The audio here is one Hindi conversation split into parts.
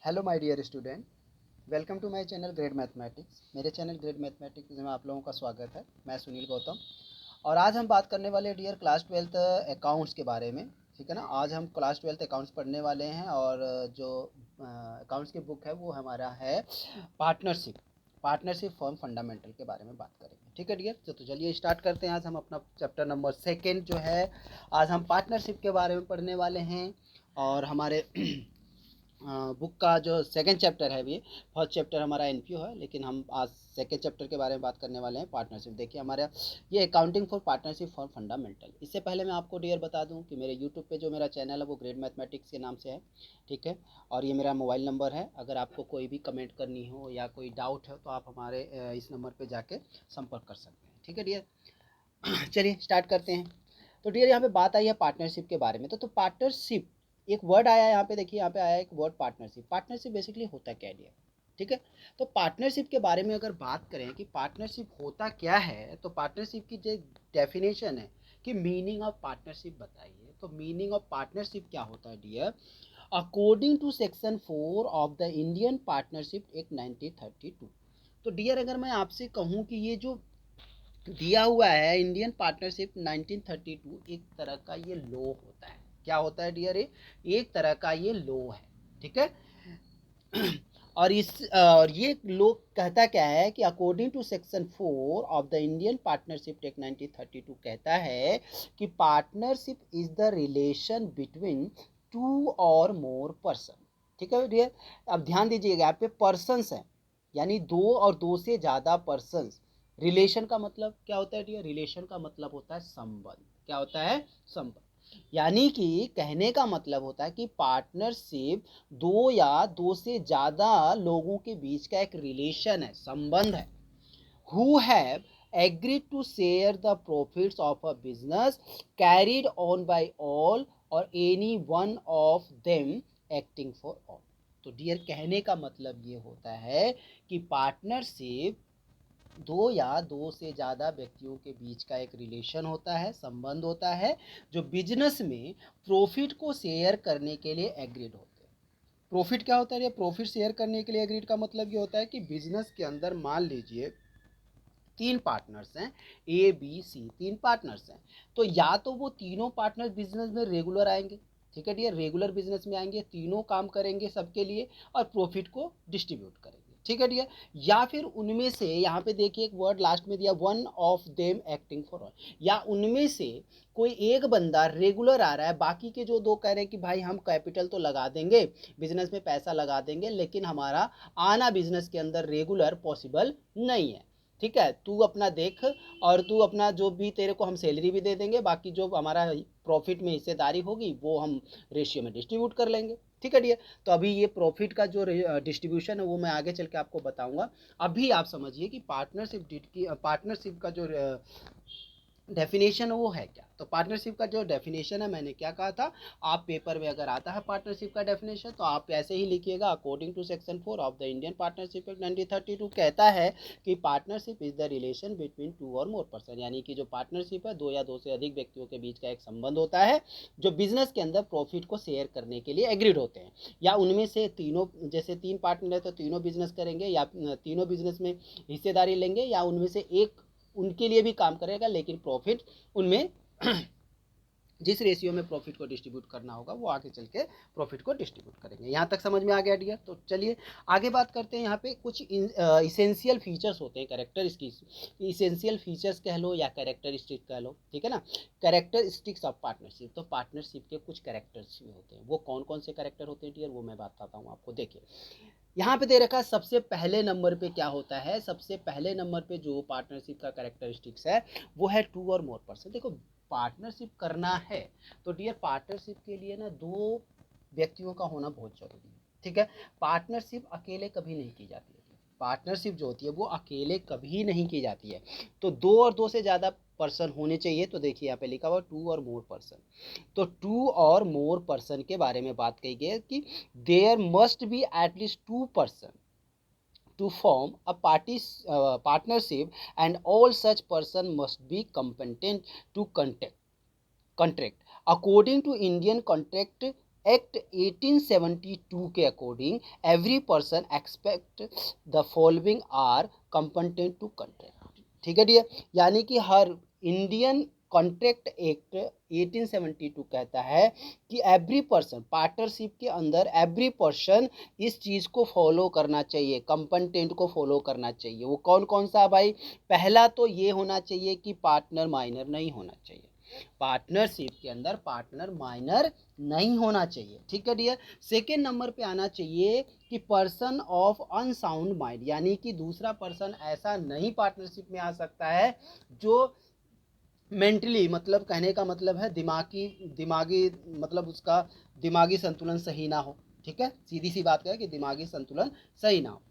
Hello my dear student, welcome to my channel Grade Mathematics. मेरे चैनल ग्रेड मैथमेटिक्स में आप लोगों का स्वागत है। मैं सुनील गौतम और आज हम बात करने वाले डियर क्लास ट्वेल्थ अकाउंट्स के बारे में। ठीक है ना। आज हम क्लास ट्वेल्थ अकाउंट्स पढ़ने वाले हैं और जो अकाउंट्स की बुक है वो हमारा है पार्टनरशिप पार्टनरशिप फॉर्म फंडामेंटल के बारे में बात करेंगे। ठीक है डियर, तो चलिए स्टार्ट करते हैं। आज हम अपना चैप्टर नंबर सेकेंड जो है, आज हम पार्टनरशिप के बारे में पढ़ने वाले हैं। और हमारे बुक का जो सेकंड चैप्टर है, ये फर्स्ट चैप्टर हमारा एनपीओ है, लेकिन हम आज सेकंड चैप्टर के बारे में बात करने वाले हैं पार्टनरशिप। देखिए हमारा ये accounting for partnership for fundamental. इससे पहले मैं आपको डियर बता दूं कि मेरे यूट्यूब पे जो मेरा चैनल है वो ग्रेड मैथमेटिक्स के नाम से है। ठीक है। और ये मेरा मोबाइल नंबर है। अगर आपको कोई भी कमेंट करनी हो या कोई डाउट है तो आप हमारे इस नंबर पर जाके संपर्क कर सकते हैं। ठीक है डियर। चलिए स्टार्ट करते हैं। तो डियर यहाँ पे बात आई है पार्टनरशिप के बारे में। तो पार्टनरशिप एक वर्ड आया है यहाँ पे। देखिए यहाँ पे आया एक वर्ड पार्टनरशिप। पार्टनरशिप बेसिकली होता क्या है डियर? ठीक है। तो पार्टनरशिप के बारे में अगर बात करें कि पार्टनरशिप होता क्या है, तो पार्टनरशिप की जो डेफिनेशन है कि मीनिंग ऑफ पार्टनरशिप बताइए। तो मीनिंग ऑफ पार्टनरशिप क्या होता है dear? According to section 4 of the Indian Partnership Act 1932। तो डियर अगर मैं आपसे कहूँ कि ये जो दिया हुआ है इंडियन पार्टनरशिप 1932, एक तरह का ये लॉ होता है। क्या होता है डियर? एक तरह का ये लॉ है। ठीक है। और ये लॉ कहता क्या है कि according to section 4 of the Indian Partnership Act 1932 कहता है कि partnership is the relation between two और मोर पर्सन। ठीक है डियर। अब ध्यान दीजिएगा, यहाँ पे पर्सन्स है, यानी दो और दो से ज्यादा पर्सन्स। रिलेशन का मतलब क्या होता है डियर? रिलेशन का मतलब होता है संबंध। क्या होता है? संबंध। यानी कि कहने का मतलब होता है कि पार्टनरशिप दो या दो से ज्यादा लोगों के बीच का एक रिलेशन है, संबंध है। Who have agreed to share the profits of a business carried on by all or any one of them acting for all। तो डियर कहने का मतलब ये होता है कि पार्टनरशिप दो या दो से ज़्यादा व्यक्तियों के बीच का एक रिलेशन होता है, संबंध होता है, जो बिजनेस में प्रॉफिट को शेयर करने के लिए एग्रीड होते हैं। प्रॉफिट क्या होता है? ये प्रॉफिट शेयर करने के लिए एग्रीड का मतलब ये होता है कि बिजनेस के अंदर मान लीजिए तीन पार्टनर्स हैं, ए बी सी, तीन पार्टनर्स हैं। तो या तो वो तीनों पार्टनर बिजनेस में रेगुलर आएंगे। ठीक है डियर, रेगुलर बिजनेस में आएंगे, तीनों काम करेंगे सबके लिए और प्रॉफिट को डिस्ट्रीब्यूट करेंगे। ठीक है डियर। या फिर उनमें से, यहाँ पे देखिए एक वर्ड लास्ट में दिया, one of them acting for all, या उनमें से कोई एक बंदा रेगुलर आ रहा है, बाकी के जो दो कह रहे हैं कि भाई हम कैपिटल तो लगा देंगे, बिजनेस में पैसा लगा देंगे, लेकिन हमारा आना बिजनेस के अंदर रेगुलर पॉसिबल नहीं है। ठीक है, तू अपना देख और तू अपना जो भी, तेरे को हम सैलरी भी दे देंगे, बाकी जो हमारा प्रॉफिट में हिस्सेदारी होगी वो हम रेशियो में डिस्ट्रीब्यूट कर लेंगे। ठीक है डियर। तो अभी ये प्रॉफिट का जो डिस्ट्रीब्यूशन है वो मैं आगे चल के आपको बताऊंगा। अभी आप समझिए कि पार्टनरशिप का जो डेफिनेशन वो है क्या। तो पार्टनरशिप का जो डेफिनेशन है, मैंने क्या कहा था, आप पेपर में अगर आता है पार्टनरशिप का डेफिनेशन तो आप ऐसे ही लिखिएगा, according to section 4 of the Indian Partnership Act 1932 कहता है कि partnership is the relation between two और मोर पर्सन। यानी कि जो पार्टनरशिप है, दो या दो से अधिक व्यक्तियों के बीच का एक संबंध होता है, जो बिजनेस के अंदर प्रॉफिट को शेयर करने के लिए एग्रीड होते हैं। या उनमें से तीनों, जैसे तीन पार्टनर है तो तीनों बिजनेस करेंगे या तीनों बिजनेस में हिस्सेदारी लेंगे, या उनमें से एक उनके लिए भी काम करेगा, लेकिन प्रॉफिट उनमें जिस रेशियो में प्रॉफिट को डिस्ट्रीब्यूट करना होगा वो आगे चल के प्रॉफिट को डिस्ट्रीब्यूट करेंगे। यहाँ तक समझ में आ गया डियर? तो चलिए आगे बात करते हैं। यहाँ पे कुछ इसेंशियल फीचर्स होते हैं, इसेंशियल फीचर्स कह लो या कैरेक्टरिस्टिक कह लो। ठीक है ना। Characteristics of partnership. तो पार्टनरशिप के कुछ कैरेक्टर्स भी होते हैं। वो कौन कौन से कैरेक्टर होते हैं डियर, वो मैं बताता हूँ आपको। देखिए यहाँ पे दे रखा है, सबसे पहले नंबर पे क्या होता है, सबसे पहले नंबर पे जो पार्टनरशिप का कैरेक्टरिस्टिक्स है वो है टू और मोर पर्सन। देखो पार्टनरशिप करना है तो डियर, पार्टनरशिप के लिए ना दो व्यक्तियों का होना बहुत जरूरी है। ठीक है। पार्टनरशिप अकेले कभी नहीं की जाती है। पार्टनरशिप जो होती है वो अकेले कभी नहीं की जाती है। तो दो और दो से ज़्यादा पर्सन होने चाहिए। तो देखिए यहाँ पे लिखा हुआ टू और मोर पर्सन। तो टू और मोर पर्सन के बारे में बात कही गई है कि there must be at least two person to form a partnership, and all such person must be competent to contract according to Indian Contract Act 1872 के according every person expect the following are competent to contract. ठीक है डियर, यानी कि हर इंडियन कॉन्ट्रैक्ट एक्ट 1872 कहता है कि एवरी पर्सन, पार्टनरशिप के अंदर एवरी पर्सन इस चीज़ को फॉलो करना चाहिए, कंपटेंट को फॉलो करना चाहिए। वो कौन कौन सा भाई? पहला तो ये होना चाहिए कि पार्टनर माइनर नहीं होना चाहिए, पार्टनरशिप के अंदर पार्टनर माइनर नहीं होना चाहिए। ठीक है डियर। सेकेंड नंबर पे आना चाहिए कि पर्सन ऑफ अनसाउंड माइंड, यानी कि दूसरा पर्सन ऐसा नहीं पार्टनरशिप में आ सकता है जो मेंटली, मतलब कहने का मतलब है दिमागी दिमागी मतलब उसका दिमागी संतुलन सही ना हो। ठीक है, सीधी सी बात है कि दिमागी संतुलन सही ना हो।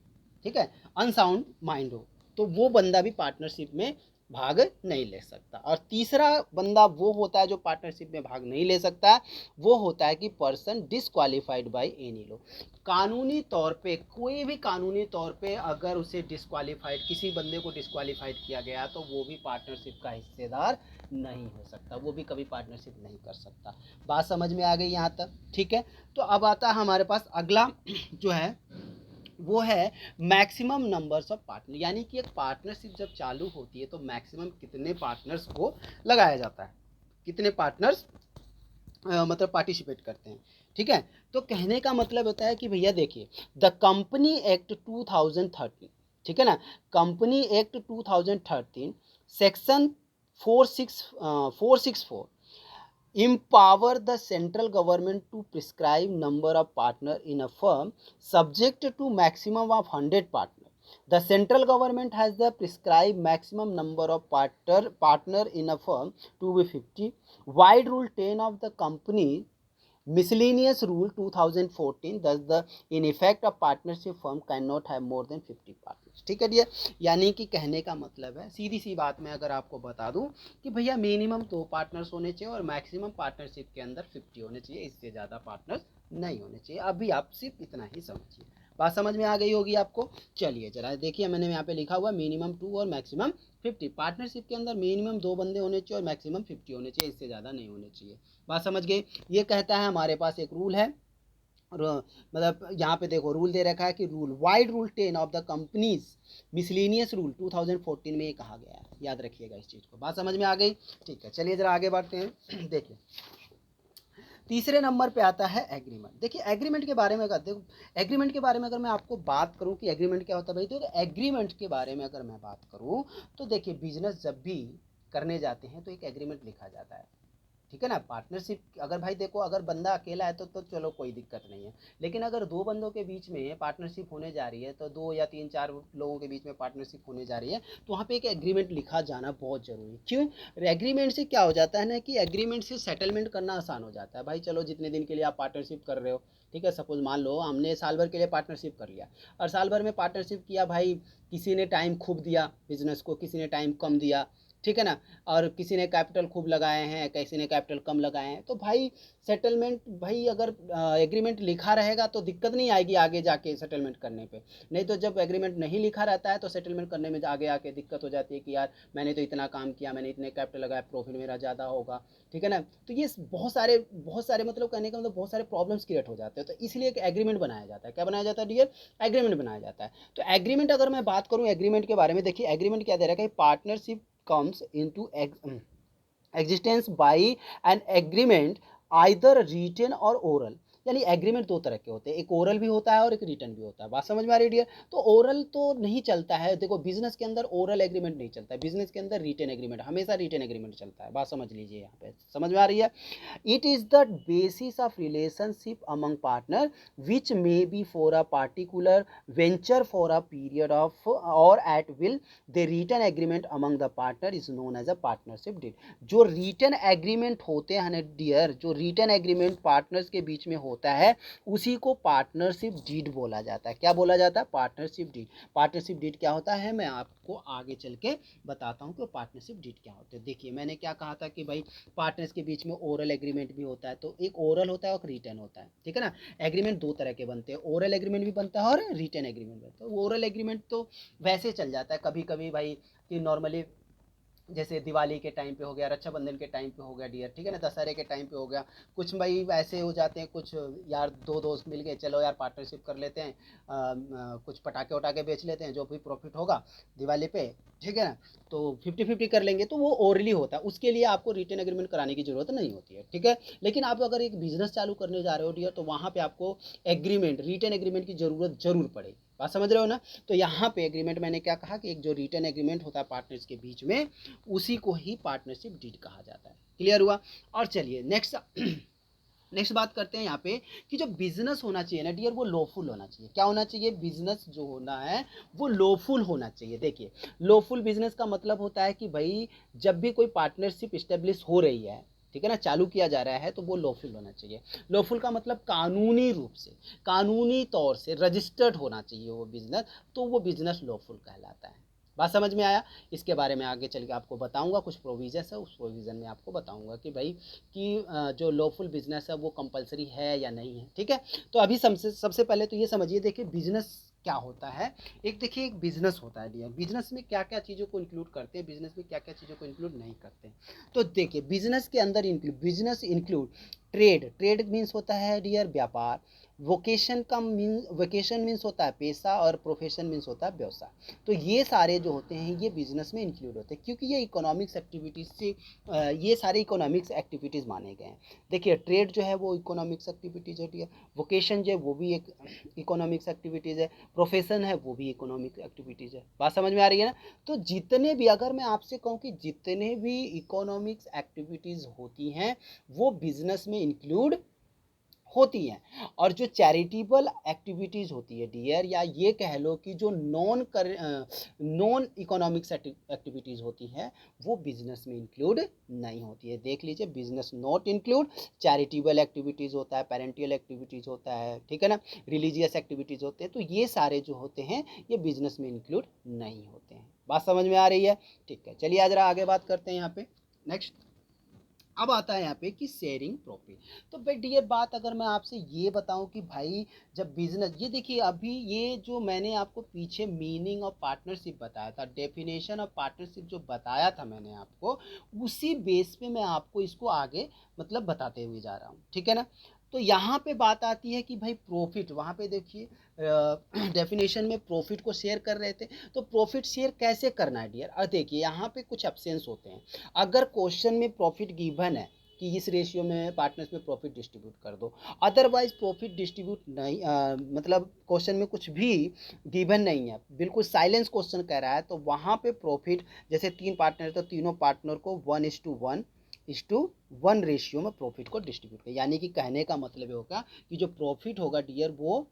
ठीक है, अनसाउंड माइंड हो, तो वो बंदा भी पार्टनरशिप में भाग नहीं ले सकता। और तीसरा बंदा वो होता है जो पार्टनरशिप में भाग नहीं ले सकता, वो होता है कि person disqualified by any law. कानूनी तौर पे, कोई भी कानूनी तौर पे अगर उसे डिसक्वालीफाइड, किसी बंदे को डिसक्वालीफाइड किया गया तो वो भी पार्टनरशिप का हिस्सेदार नहीं हो सकता, वो भी कभी पार्टनरशिप नहीं कर सकता। बात समझ में आ गई यहाँ तक? ठीक है, तो अब आता है हमारे पास अगला जो है वो है मैक्सिमम नंबर्स ऑफ पार्टनर, यानी कि एक पार्टनरशिप जब चालू होती है तो मैक्सिमम कितने पार्टनर्स को लगाया जाता है, कितने पार्टनर्स मतलब पार्टिसिपेट करते हैं। ठीक है, तो कहने का मतलब होता है कि भैया देखिए, द कंपनी एक्ट 2013, ठीक है ना, company act 2013 section 464 empower the central government to prescribe number of partner in a firm subject to maximum of 100 partner. The central government has the prescribed maximum number of partner in a firm to be 50. Wide rule 10 of the company miscellaneous rule 2014, thus the in effect a partnership firm cannot have more than 50 partners। ठीक है डियर, यानी कि कहने का मतलब है, सीधी सी बात में अगर आपको बता दूं कि भैया मिनिमम 2 पार्टनर्स होने चाहिए और मैक्सिमम पार्टनरशिप के अंदर 50 होने चाहिए, इससे ज़्यादा पार्टनर्स नहीं होने चाहिए। अभी आप सिर्फ इतना ही समझिए, बात समझ में आ गई होगी आपको। चलिए जरा देखिए, मैंने यहाँ पे लिखा हुआ मिनिमम 2 और मैक्सिमम 50। पार्टनरशिप के अंदर मिनिमम 2 बंदे होने चाहिए और मैक्सिमम 50 होने चाहिए, इससे ज़्यादा नहीं होने चाहिए। बात समझ गए? ये कहता है हमारे पास एक रूल है, और मतलब यहाँ पे देखो रूल दे रखा है कि rule wide rule 10 of the companies miscellaneous rule 2014 में ये कहा गया है, याद रखिएगा इस चीज़ को। बात समझ में आ गई? ठीक है, चलिए जरा आगे बढ़ते हैं। देखिए तीसरे नंबर पे आता है एग्रीमेंट। देखिए एग्रीमेंट के बारे में अगर देखो, एग्रीमेंट के बारे में अगर मैं आपको बात करूं कि एग्रीमेंट क्या होता है भाई, तो एग्रीमेंट के बारे में अगर मैं बात करूं तो देखिए बिजनेस जब भी करने जाते हैं तो एक एग्रीमेंट लिखा जाता है। ठीक है ना, पार्टनरशिप अगर भाई देखो, अगर बंदा अकेला है तो चलो कोई दिक्कत नहीं है, लेकिन अगर 2 बंदों के बीच में पार्टनरशिप होने जा रही है, तो 2 या 3 4 लोगों के बीच में पार्टनरशिप होने जा रही है, तो वहाँ पे एक एग्रीमेंट लिखा जाना बहुत ज़रूरी है। क्यों? एग्रीमेंट से क्या हो जाता है ना कि एग्रीमेंट से सेटलमेंट करना आसान हो जाता है। भाई चलो जितने दिन के लिए आप पार्टनरशिप कर रहे हो, ठीक है, सपोज मान लो हमने साल भर के लिए पार्टनरशिप कर लिया, और साल भर में पार्टनरशिप किया, भाई किसी ने टाइम खूब दिया बिजनेस को, किसी ने टाइम कम दिया, ठीक है ना, और किसी ने कैपिटल खूब लगाए हैं, किसी ने कैपिटल कम लगाए हैं, तो भाई सेटलमेंट, भाई अगर एग्रीमेंट लिखा रहेगा तो दिक्कत नहीं आएगी आगे जाके सेटलमेंट करने पे। नहीं तो जब एग्रीमेंट नहीं लिखा रहता है तो सेटलमेंट करने में आगे आके दिक्कत हो जाती है कि यार मैंने तो इतना काम किया, मैंने इतने कैपिटल लगाया, प्रॉफिट मेरा ज़्यादा होगा। ठीक है ना, तो ये बहुत सारे मतलब कहने का मतलब बहुत सारे प्रॉब्लम्स क्रिएट हो जाते हैं, तो इसलिए एक एग्रीमेंट बनाया जाता है। क्या बनाया जाता है डियर? एग्रीमेंट बनाया जाता है। तो एग्रीमेंट अगर मैं बात करूँ एग्रीमेंट के बारे में, देखिए एग्रीमेंट क्या दे रहा है कि partnership comes into existence by an agreement either written or oral। यानी एग्रीमेंट 2 तरह के होते हैं, एक ओरल भी होता है और एक रिटन भी होता है। बात समझ में आ रही है डियर? तो ओरल तो नहीं चलता है, देखो बिजनेस के अंदर ओरल एग्रीमेंट नहीं चलता है, बिजनेस के अंदर रिटन एग्रीमेंट, हमेशा रिटन एग्रीमेंट चलता है। बात समझ लीजिए, यहाँ पे समझ में आ रही है? It is the basis of relationship among partner which may be for a particular venture for a period of or at will. The written agreement among the partner is known as a partnership deed. जो रिटन एग्रीमेंट होते हैं ना डियर, जो रिटन एग्रीमेंट पार्टनर्स के बीच में होता है उसी को पार्टनरशिप डीड बोला जाता है। क्या बोला जाता है? Partnership deed. पार्टनरशिप डीड क्या होता है मैं आपको आगे चल के बताता हूँ कि पार्टनरशिप डीड क्या होता है। देखिए मैंने क्या कहा था कि भाई पार्टनर्स के बीच में ओरल एग्रीमेंट भी होता है, तो एक ओरल होता है और रिटन होता है। ठीक है ना, एग्रीमेंट 2 तरह के बनते हैं, ओरल एग्रीमेंट भी बनता है और रिटन एग्रीमेंट बनता है। ओरल एग्रीमेंट तो वैसे चल जाता है कभी कभी भाई कि नॉर्मली जैसे दिवाली के टाइम पे हो गया, रक्षाबंधन के टाइम पे हो गया डियर, ठीक है ना, दशहरे के टाइम पे हो गया। कुछ भाई ऐसे हो जाते हैं, कुछ यार दो दोस्त मिल गए, चलो यार पार्टनरशिप कर लेते हैं, कुछ पटाखे वटाखे बेच लेते हैं, जो भी प्रॉफिट होगा दिवाली पे, ठीक है ना, तो 50-50 कर लेंगे, तो वो ओरली होता है, उसके लिए आपको रिटर्न एग्रीमेंट कराने की जरूरत नहीं होती है, ठीक है। लेकिन आप अगर एक बिजनेस चालू करने जा रहे हो डियर, तो वहाँ पे आपको एग्रीमेंट, रिटर्न एग्रीमेंट की जरूरत जरूर पड़ेगी। बात समझ रहे हो ना। तो यहाँ पे एग्रीमेंट मैंने क्या कहा कि एक जो रिटर्न एग्रीमेंट होता है पार्टनर्स के बीच में, उसी को ही पार्टनरशिप डीड कहा जाता है। क्लियर हुआ। और चलिए नेक्स्ट नेक्स्ट बात करते हैं यहाँ पे कि जो बिजनेस होना चाहिए ना डियर, वो लॉफुल होना चाहिए। क्या होना चाहिए? बिजनेस जो होना है वो लॉफुल होना चाहिए। देखिए, लॉफुल बिजनेस का मतलब होता है कि भाई जब भी कोई पार्टनरशिप इस्टेब्लिश हो रही है, ठीक है ना, चालू किया जा रहा है, तो वो लॉफुल होना चाहिए। लॉफुल का मतलब कानूनी रूप से, कानूनी तौर से रजिस्टर्ड होना चाहिए वो बिजनेस, तो वो बिजनेस लॉफुल कहलाता है। बात समझ में आया। इसके बारे में आगे चल के आपको बताऊंगा, कुछ प्रोविजन है, उस प्रोविजन में आपको बताऊंगा कि भाई कि जो लॉफुल बिजनेस है वो कंपलसरी है या नहीं है, ठीक है। तो अभी सबसे सबसे पहले तो ये समझिए, देखिए बिजनेस क्या होता है। एक देखिए, एक बिजनेस होता है डियर, बिजनेस में क्या क्या चीज़ों को इंक्लूड करते हैं, बिजनेस में क्या क्या चीज़ों को इंक्लूड नहीं करते हैं। तो देखिए, बिजनेस के अंदर business include trade. Trade means होता है डियर व्यापार। वोकेशन मीन्स होता है पेशा, और प्रोफेशन मीन्स होता है व्यवसाय। तो ये सारे जो होते हैं ये बिजनेस में इंक्लूड होते हैं, क्योंकि ये इकोनॉमिक्स एक्टिविटीज से ये सारे इकोनॉमिक्स एक्टिविटीज़ माने गए हैं। देखिए, ट्रेड जो है वो इकोनॉमिक्स एक्टिविटीज़ होती है, वोकेशन जो है वो भी एक इकोनॉमिक्स एक्टिविटीज़ है, प्रोफेशन है वो भी इकोनॉमिक एक्टिविटीज़ है। बात समझ में आ रही है ना। तो जितने भी, अगर मैं आपसे कहूँ कि जितने भी इकोनॉमिक्स एक्टिविटीज़ होती हैं वो बिजनेस में इंक्लूड होती हैं। और जो चैरिटेबल एक्टिविटीज़ होती है डियर, या ये कह लो कि जो नॉन इकोनॉमिक्स एक्टिविटीज़ होती है, वो बिजनेस में इंक्लूड नहीं होती है। देख लीजिए, business not include charitable activities होता है, पेरेंटियल एक्टिविटीज़ होता है, ठीक है ना, रिलीजियस एक्टिविटीज़ होते हैं, तो ये सारे जो होते हैं ये बिजनेस में इंक्लूड नहीं होते हैं। बात समझ में आ रही है। ठीक है, चलिए आज आगे बात करते हैं यहाँ पे। नेक्स्ट अब आता है यहाँ पे कि शेयरिंग प्रॉफिट। तो भाई डियर, बात अगर मैं आपसे ये बताऊं कि भाई जब बिजनेस, ये देखिए अभी ये जो मैंने आपको पीछे मीनिंग ऑफ पार्टनरशिप बताया था, डेफिनेशन ऑफ पार्टनरशिप जो बताया था मैंने आपको, उसी बेस पे मैं आपको इसको आगे मतलब बताते हुए जा रहा हूँ, ठीक है ना। तो यहाँ पे बात आती है कि भाई प्रॉफिट, वहाँ पे देखिए डेफिनेशन में प्रॉफिट को शेयर कर रहे थे, तो प्रॉफिट शेयर कैसे करना है डियर। और देखिए यहाँ पे कुछ ऑप्शंस होते हैं। अगर क्वेश्चन में प्रॉफिट गिवन है कि इस रेशियो में पार्टनर्स में प्रॉफिट डिस्ट्रीब्यूट कर दो, अदरवाइज प्रॉफिट डिस्ट्रीब्यूट नहीं, मतलब क्वेश्चन में कुछ भी गिवन नहीं है, बिल्कुल साइलेंस क्वेश्चन कह रहा है, तो वहाँ पे प्रॉफिट, जैसे 3 पार्टनर तो तीनों पार्टनर को 1:1 रेशियो में प्रॉफिट को डिस्ट्रीब्यूट कर, यानी कि कहने का मतलब ये होगा कि जो प्रॉफिट होगा डियर वो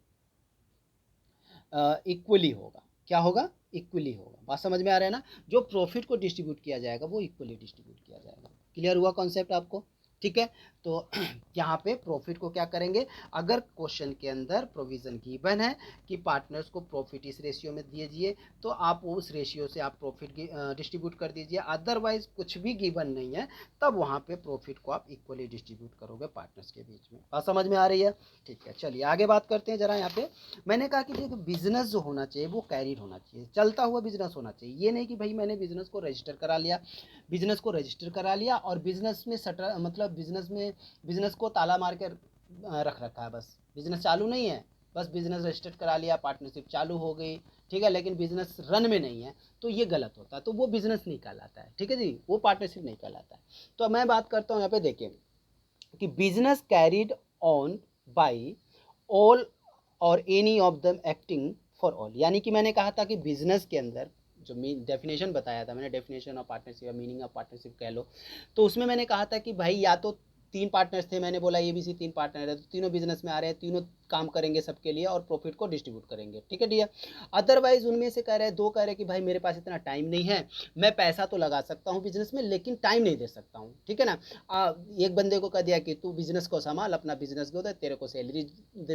इक्वली होगा। क्या होगा? इक्वली होगा। बात समझ में आ रहा है ना। जो प्रॉफिट को डिस्ट्रीब्यूट किया जाएगा वो इक्वली डिस्ट्रीब्यूट किया जाएगा। क्लियर हुआ कॉन्सेप्ट आपको? ठीक है। तो यहाँ पे प्रॉफिट को क्या करेंगे, अगर क्वेश्चन के अंदर प्रोविजन गिवन है कि पार्टनर्स को प्रॉफिट इस रेशियो में दीजिए, तो आप उस रेशियो से आप प्रॉफिट डिस्ट्रीब्यूट कर दीजिए। अदरवाइज कुछ भी गिवन नहीं है, तब वहाँ पे प्रॉफिट को आप इक्वली डिस्ट्रीब्यूट करोगे पार्टनर्स के बीच में। बात समझ में आ रही है। ठीक है, चलिए आगे बात करते हैं जरा। यहाँ पे मैंने कहा कि देखो, बिजनेस जो होना चाहिए वो कैरिड होना चाहिए, चलता हुआ बिजनेस होना चाहिए। ये नहीं कि भाई मैंने बिजनेस को रजिस्टर करा लिया, बिजनेस को रजिस्टर करा लिया और बिजनेस में सटर, मतलब बिजनेस को ताला मार के रख रखा है, बस बिजनेस चालू नहीं है, बस बिजनेस रजिस्टर करा लिया, पार्टनरशिप चालू हो गई, ठीक है, लेकिन बिजनेस रन में नहीं है, तो ये गलत होता है, तो वो बिजनेस नहीं कहलाता है, ठीक है जी, वो पार्टनरशिप नहीं कहलाता है। तो मैं बात करता हूँ यहाँ पे, देखिए कि business carried on by all or any of them acting for all, यानी कि मैंने कहा था कि बिजनेस के अंदर जो डेफिनेशन बताया था मैंने, डेफिनेशन ऑफ पार्टनरशिप या मीनिंग ऑफ पार्टनरशिप कह लो, तो उसमें मैंने कहा था कि भाई या तो 3 पार्टनर्स थे, मैंने बोला ABC 3 पार्टनर है, तो तीनों बिजनेस में आ रहे हैं, तीनों काम करेंगे सबके लिए और प्रॉफिट को डिस्ट्रीब्यूट करेंगे, ठीक है डियर। अदरवाइज उनमें से कह रहे हैं, 2 कह रहे हैं कि भाई मेरे पास इतना टाइम नहीं है, मैं पैसा तो लगा सकता हूँ बिजनेस में लेकिन टाइम नहीं दे सकता हूँ, ठीक है ना। एक बंदे को कह दिया कि तू बिजनेस को संभाल, अपना बिजनेस को दे, तेरे को सैलरी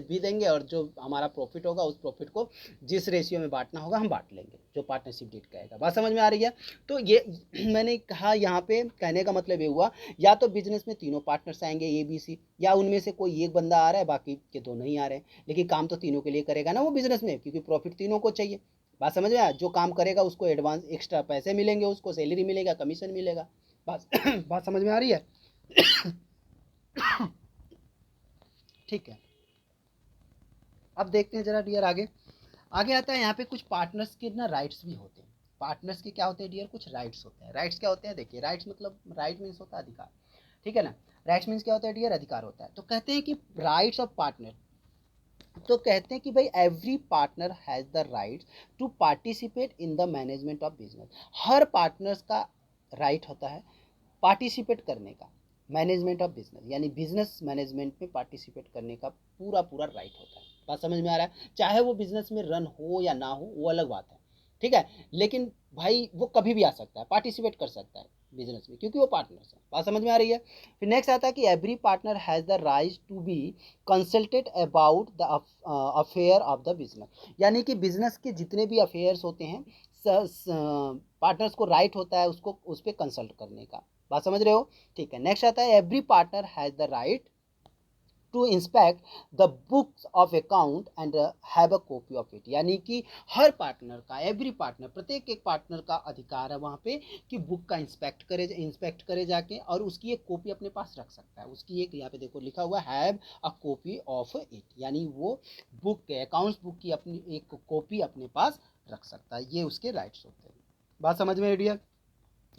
भी देंगे और जो हमारा प्रॉफिट होगा उस प्रॉफिट को जिस रेशियो में बांटना होगा हम बांट लेंगे, जो पार्टनरशिप डीड कहेगा। बात समझ में आ रही है। तो ये मैंने कहा, यहाँ पे कहने का मतलब ये हुआ, या तो बिजनेस में तीनों पार्टनर्स आएंगे ABC, या उनमें से कोई एक बंदा आ रहा है बाकी के 2 नहीं आ रहे हैं, लेकिन काम तो तीनों के लिए करेगा ना वो बिजनेस में, क्योंकि प्रॉफिट तीनों को चाहिए। बात समझ में आया? जो काम करेगा उसको एडवांस एक्स्ट्रा पैसे मिलेंगे, उसको सैलरी मिलेगा, कमीशन मिलेगा। बात बात समझ में आ रही है? ठीक है, अब देखते हैं जरा डियर आगे। आगे आता है यहाँ पे कुछ पार्टनर्स के ना राइट्स भी होते हैं। पार्टनर्स के क्या होते हैं डियर? कुछ राइट्स होते हैं। राइट्स क्या होते हैं? देखिए, राइट्स मतलब राइट मीन्स होता है अधिकार, ठीक है ना। राइट्स मीन्स क्या होता है डियर? अधिकार होता है। तो कहते हैं कि राइट्स ऑफ पार्टनर, तो कहते हैं कि भाई every partner has the right to participate in the management of business. हर पार्टनर्स का राइट होता है पार्टिसिपेट करने का मैनेजमेंट ऑफ बिजनेस, यानी बिजनेस मैनेजमेंट में पार्टिसिपेट करने का पूरा पूरा राइट होता है। बात समझ में आ रहा है? चाहे वो बिजनेस में रन हो या ना हो वो अलग बात है, ठीक है, लेकिन भाई वो कभी भी आ सकता है, पार्टिसिपेट कर सकता है बिजनेस में, क्योंकि वो पार्टनर्स है। बात समझ में आ रही है? फिर नेक्स्ट आता है कि every partner has the right to be consulted about the affair of the business, यानी कि बिजनेस के जितने भी अफेयर्स होते हैं पार्टनर्स को राइट होता है उसको उस पर कंसल्ट करने का। बात समझ रहे हो? ठीक है, नेक्स्ट आता है every partner has the right to inspect the books of account and have a copy of it, यानी कि हर पार्टनर का, एवरी पार्टनर, प्रत्येक एक पार्टनर का अधिकार है वहाँ पे कि बुक का इंस्पेक्ट करे जाके, और उसकी एक कॉपी अपने पास रख सकता है। उसकी एक, यहाँ पे देखो लिखा हुआ have a copy of it, यानी वो बुक के, अकाउंट्स बुक की अपनी एक कॉपी अपने पास रख सकता है। ये उसके राइट्स होते हैं। बात समझ में डियर?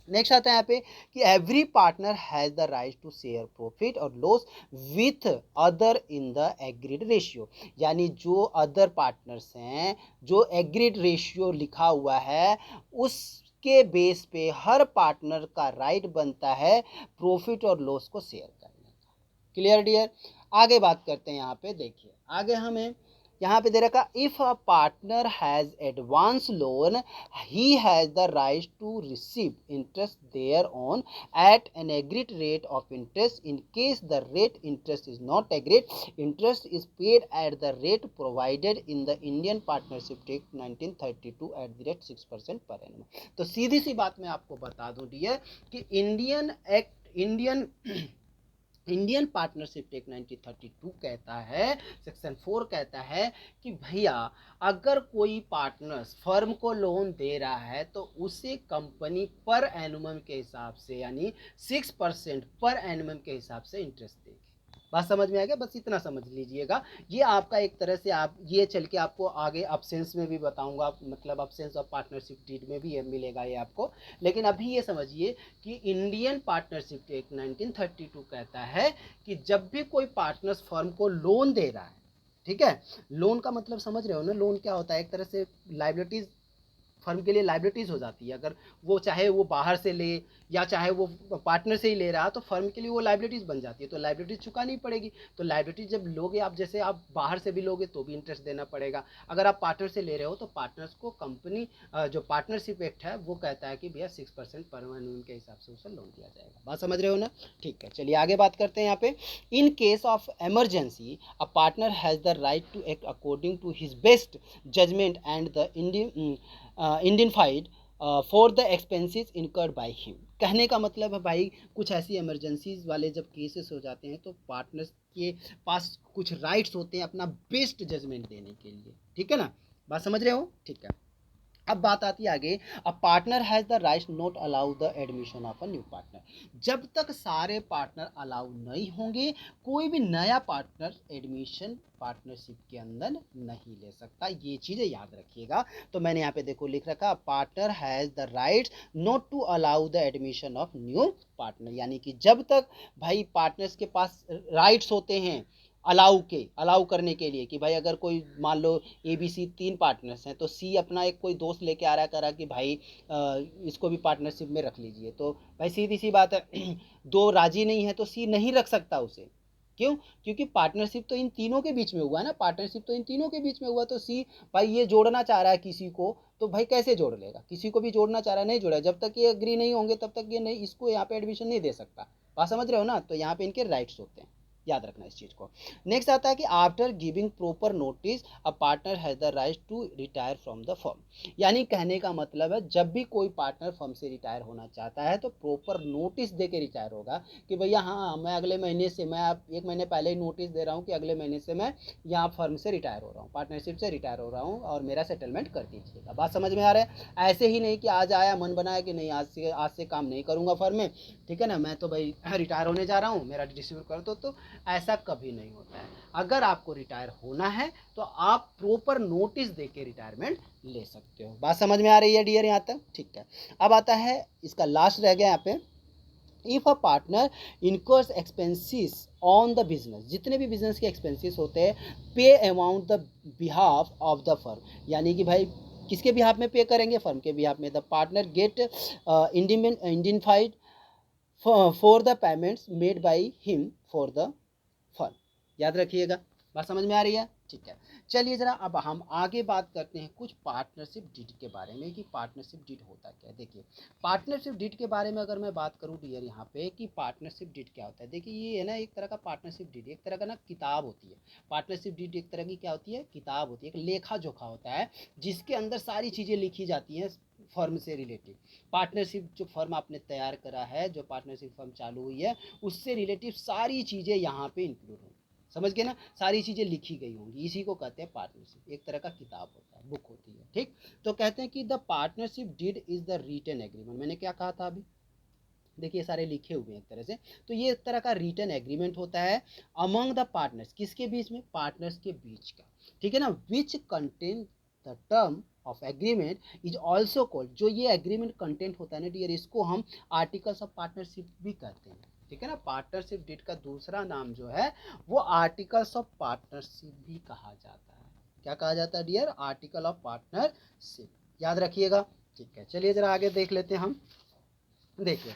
नेक्स्ट आता है यहाँ पे कि every partner has the right to share profit और loss with other in the agreed ratio, यानी जो अदर पार्टनर्स हैं, जो एग्रीड रेशियो लिखा हुआ है उसके बेस पे हर पार्टनर का राइट बनता है प्रॉफिट और लॉस को शेयर करने का। Clear dear? आगे बात करते हैं यहाँ पे, देखिए आगे हमें यहाँ पे दे रखा, if a partner has advance loan he has the right to receive interest thereon at an agreed rate of interest. In case the rate interest is not agreed, interest is paid at the rate provided in the Indian Partnership Act 1932 at the rate 6% per annum. तो सीधी सी बात मैं आपको बता दूं डियर कि इंडियन पार्टनरशिप एक्ट 1932 कहता है, सेक्शन 4 कहता है कि भैया अगर कोई पार्टनर्स फर्म को लोन दे रहा है तो उसे कंपनी पर एनुमम के हिसाब से, यानी 6% पर एनुमम के हिसाब से इंटरेस्ट देगी। बात समझ में आ गया? बस इतना समझ लीजिएगा। ये आपका एक तरह से, आप ये चल के आपको आगे ऑप्शंस में भी बताऊंगा, मतलब ऑप्शंस ऑफ पार्टनरशिप डीड में भी ये मिलेगा ये आपको। लेकिन अभी ये समझिए कि इंडियन पार्टनरशिप एक्ट 1932 कहता है कि जब भी कोई पार्टनर्स फर्म को लोन दे रहा है, ठीक है, लोन का मतलब समझ रहे हो ना? लोन क्या होता है? एक तरह से लाइबिलिटीज, फर्म के लिए लाइबिलिटीज हो जाती है। अगर वो चाहे वो बाहर से ले या चाहे वो पार्टनर से ही ले रहा है तो फर्म के लिए वो लाइबिलिटीज बन जाती है, तो लाइबिलिटीज चुकानी पड़ेगी। तो लाइबिलिटीज जब लोगे आप, जैसे आप बाहर से भी लोगे तो भी इंटरेस्ट देना पड़ेगा। अगर आप पार्टनर से ले रहे हो तो पार्टनर्स को कंपनी, जो पार्टनरशिप एक्ट है वो कहता है कि भैया 6% पर एनुअल के हिसाब से उसे लोन दिया जाएगा। बात समझ रहे हो ना? ठीक है, चलिए आगे बात करते हैं यहाँ पे। In case of emergency a partner has the right to act according to his best judgement and the indemnified for the expenses incurred by him. कहने का मतलब है भाई कुछ ऐसी इमरजेंसीज वाले जब केसेस हो जाते हैं तो पार्टनर्स के पास कुछ राइट्स होते हैं अपना बेस्ट जजमेंट देने के लिए, ठीक है ना? बात समझ रहे हो? ठीक है, अब बात आती है आगे। अ partner has the right not allow the admission of a new partner. जब तक सारे पार्टनर अलाउ नहीं होंगे कोई भी नया पार्टनर एडमिशन पार्टनरशिप के अंदर नहीं ले सकता। ये चीज़ें याद रखिएगा। तो मैंने यहाँ पे देखो लिख रखा, partner has the right not to allow the admission of new partner, यानी कि जब तक भाई पार्टनर्स के पास राइट्स होते हैं अलाउ करने के लिए, कि भाई अगर कोई मान लो ABC 3 पार्टनर्स हैं तो C अपना एक कोई दोस्त लेके आ रहा है, करा कि भाई इसको भी पार्टनरशिप में रख लीजिए, तो भाई सीधी सी बात है दो राजी नहीं है तो C नहीं रख सकता उसे। क्यों? क्योंकि पार्टनरशिप तो इन तीनों के बीच में हुआ है ना, पार्टनरशिप तो इन तीनों के बीच में हुआ। तो C भाई ये जोड़ना चाह रहा है किसी को, तो भाई कैसे जोड़ लेगा? किसी को भी जोड़ना चाह रहा है, नहीं जोड़ा, जब तक ये एग्री नहीं होंगे तब तक ये नहीं, इसको यहाँ पे एडमिशन नहीं दे सकता। बात समझ रहे हो ना? तो यहाँ पे इनके राइट्स होते हैं। याद रखना इस चीज़ को। नेक्स्ट आता है कि after giving proper notice a partner has the right to retire from the firm. यानी कहने का मतलब है जब भी कोई पार्टनर फर्म से रिटायर होना चाहता है तो प्रॉपर नोटिस दे के रिटायर होगा कि भैया हाँ मैं अगले महीने से, मैं आप 1 महीने पहले ही नोटिस दे रहा हूँ कि अगले महीने से मैं यहाँ फर्म से रिटायर हो रहा हूँ, पार्टनरशिप से रिटायर हो रहा हूँ और मेरा सेटलमेंट कर दीजिएगा। बात समझ में आ रहा है? ऐसे ही नहीं कि आज आया मन बनाया कि नहीं आज से काम नहीं करूँगा फर्म में, ठीक है ना, मैं तो भाई रिटायर होने जा रहा हूँ, मेरा डिस्ट्रीब्यूट कर दो, तो ऐसा कभी नहीं होता है। अगर आपको रिटायर होना है तो आप प्रॉपर नोटिस दे के रिटायरमेंट ले सकते हो। बात समझ में आ रही है डियर यहाँ तक? ठीक है। अब आता है इसका लास्ट रह गया यहाँ पे, if a partner incurs expenses on the business, जितने भी बिजनेस के एक्सपेंसिस होते हैं, पे amount the behalf of the firm, यानी कि भाई किसके बिहाफ में पे करेंगे? फर्म के बिहाफ में। The partner get indemnified for the payments made by him for the firm. याद रखिएगा। बात समझ में आ रही है? ठीक है। चलिए जरा अब हम आगे बात करते हैं कुछ पार्टनरशिप डीड के बारे में कि पार्टनरशिप डीड होता क्या है। देखिए पार्टनरशिप डीड के बारे में अगर मैं बात करूं डियर यहाँ पे कि पार्टनरशिप डीड क्या होता है, देखिए ये है ना एक तरह का पार्टनरशिप डीड, एक तरह का ना किताब होती है। पार्टनरशिप डीड एक तरह की क्या होती है? किताब होती है, एक लेखा जोखा होता है जिसके अंदर सारी चीज़ें लिखी जाती हैं फर्म से रिलेटिव। पार्टनरशिप जो फर्म आपने तैयार करा है, जो पार्टनरशिप फर्म चालू हुई है, उससे रिलेटिव सारी चीज़ें यहाँ पे इंक्लूड होंगी। समझ गए ना? सारी चीज़ें लिखी गई होंगी, इसी को कहते हैं पार्टनरशिप। एक तरह का किताब होता है, बुक होती है, ठीक। तो कहते हैं कि the partnership deed is the written agreement. मैंने क्या कहा था अभी? देखिए सारे लिखे हुए हैं एक तरह से। तो ये एक तरह का रिटन एग्रीमेंट होता है अमंग द पार्टनर्स, किसके बीच में? पार्टनर्स के बीच का, ठीक है ना। Which contain the term of agreement is also called, जो ये एग्रीमेंट कंटेंट होता है ना डियर, इसको हम आर्टिकल्स ऑफ पार्टनरशिप भी कहते हैं, ठीक है ना। पार्टनरशिप डीड का दूसरा नाम जो है वो आर्टिकल्स ऑफ पार्टनरशिप भी कहा जाता है। क्या कहा जाता है डियर? Article of partnership. याद रखिएगा। ठीक है, चलिए जरा आगे देख लेते हैं हम। देखिए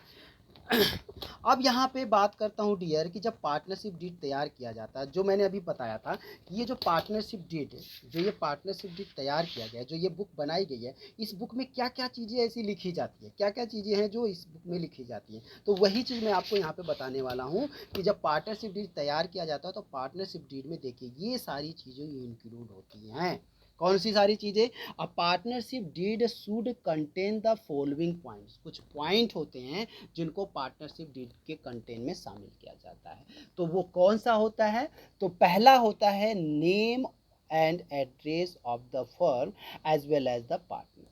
अब यहाँ पे बात करता हूँ डियर कि जब पार्टनरशिप डीड तैयार किया जाता है, जो मैंने अभी बताया था कि ये जो पार्टनरशिप डीड, जो ये पार्टनरशिप डीड तैयार किया गया है, जो ये बुक बनाई गई है, इस बुक में क्या क्या चीज़ें ऐसी लिखी जाती है, क्या क्या चीज़ें हैं जो इस बुक में लिखी जाती हैं, तो वही चीज़ मैं आपको यहाँ पे बताने वाला हूँ कि जब पार्टनरशिप डीड तैयार किया जाता है तो पार्टनरशिप डीड में देखिए ये सारी चीज़ें इंक्लूड होती हैं। कौन सी सारी चीज़ें? A partnership deed should contain the following points. कुछ पॉइंट होते हैं जिनको पार्टनरशिप डीड के कंटेन में शामिल किया जाता है। तो वो कौन सा होता है? तो पहला होता है name and address of the firm as well as the partner.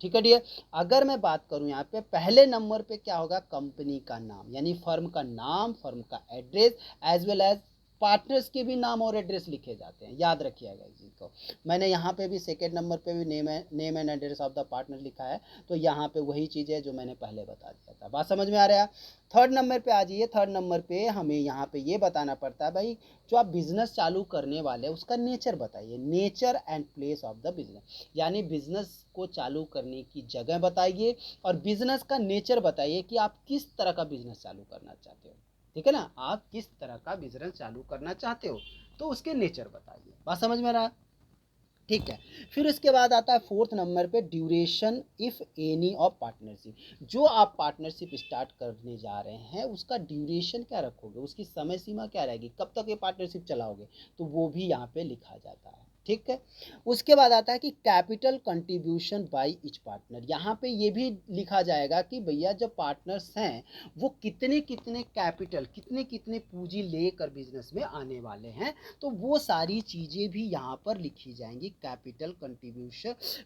ठीक है डियर। अगर मैं बात करूं यहाँ पे पहले नंबर पे क्या होगा? कंपनी का नाम, यानी फर्म का नाम, फर्म का address, as well as partners के भी नाम और एड्रेस लिखे जाते हैं। याद रखिएगा इसी को। मैंने यहाँ पे भी सेकेंड नंबर पे भी name and address of the partner लिखा है, तो यहाँ पे वही चीज़ है जो मैंने पहले बता दिया था। बात समझ में आ रहा है? थर्ड नंबर पे आ जाइए। थर्ड नंबर पे हमें यहाँ पे ये बताना पड़ता है भाई जो आप बिजनेस चालू करने वाले हैं उसका नेचर बताइए, nature and place of the business, यानी बिजनेस को चालू करने की जगह बताइए और बिजनेस का नेचर बताइए कि आप किस तरह का बिजनेस चालू करना चाहते हो, ठीक है ना। आप किस तरह का बिजनेस चालू करना चाहते हो तो उसके नेचर बताइए। बात समझ में आ रहा? ठीक है। फिर उसके बाद आता है फोर्थ नंबर पे duration if any of partnership. जो आप पार्टनरशिप स्टार्ट करने जा रहे हैं उसका ड्यूरेशन क्या रखोगे, उसकी समय सीमा क्या रहेगी, कब तक ये पार्टनरशिप चलाओगे, तो वो भी यहाँ पे लिखा जाता है। ठीक है। उसके बाद आता है कि capital contribution by each partner. यहाँ पे ये भी लिखा जाएगा कि भैया जब पार्टनर्स हैं वो कितने कितने कैपिटल, कितने कितने पूंजी लेकर बिजनेस में आने वाले हैं, तो वो सारी चीज़ें भी यहाँ पर लिखी जाएंगी। Capital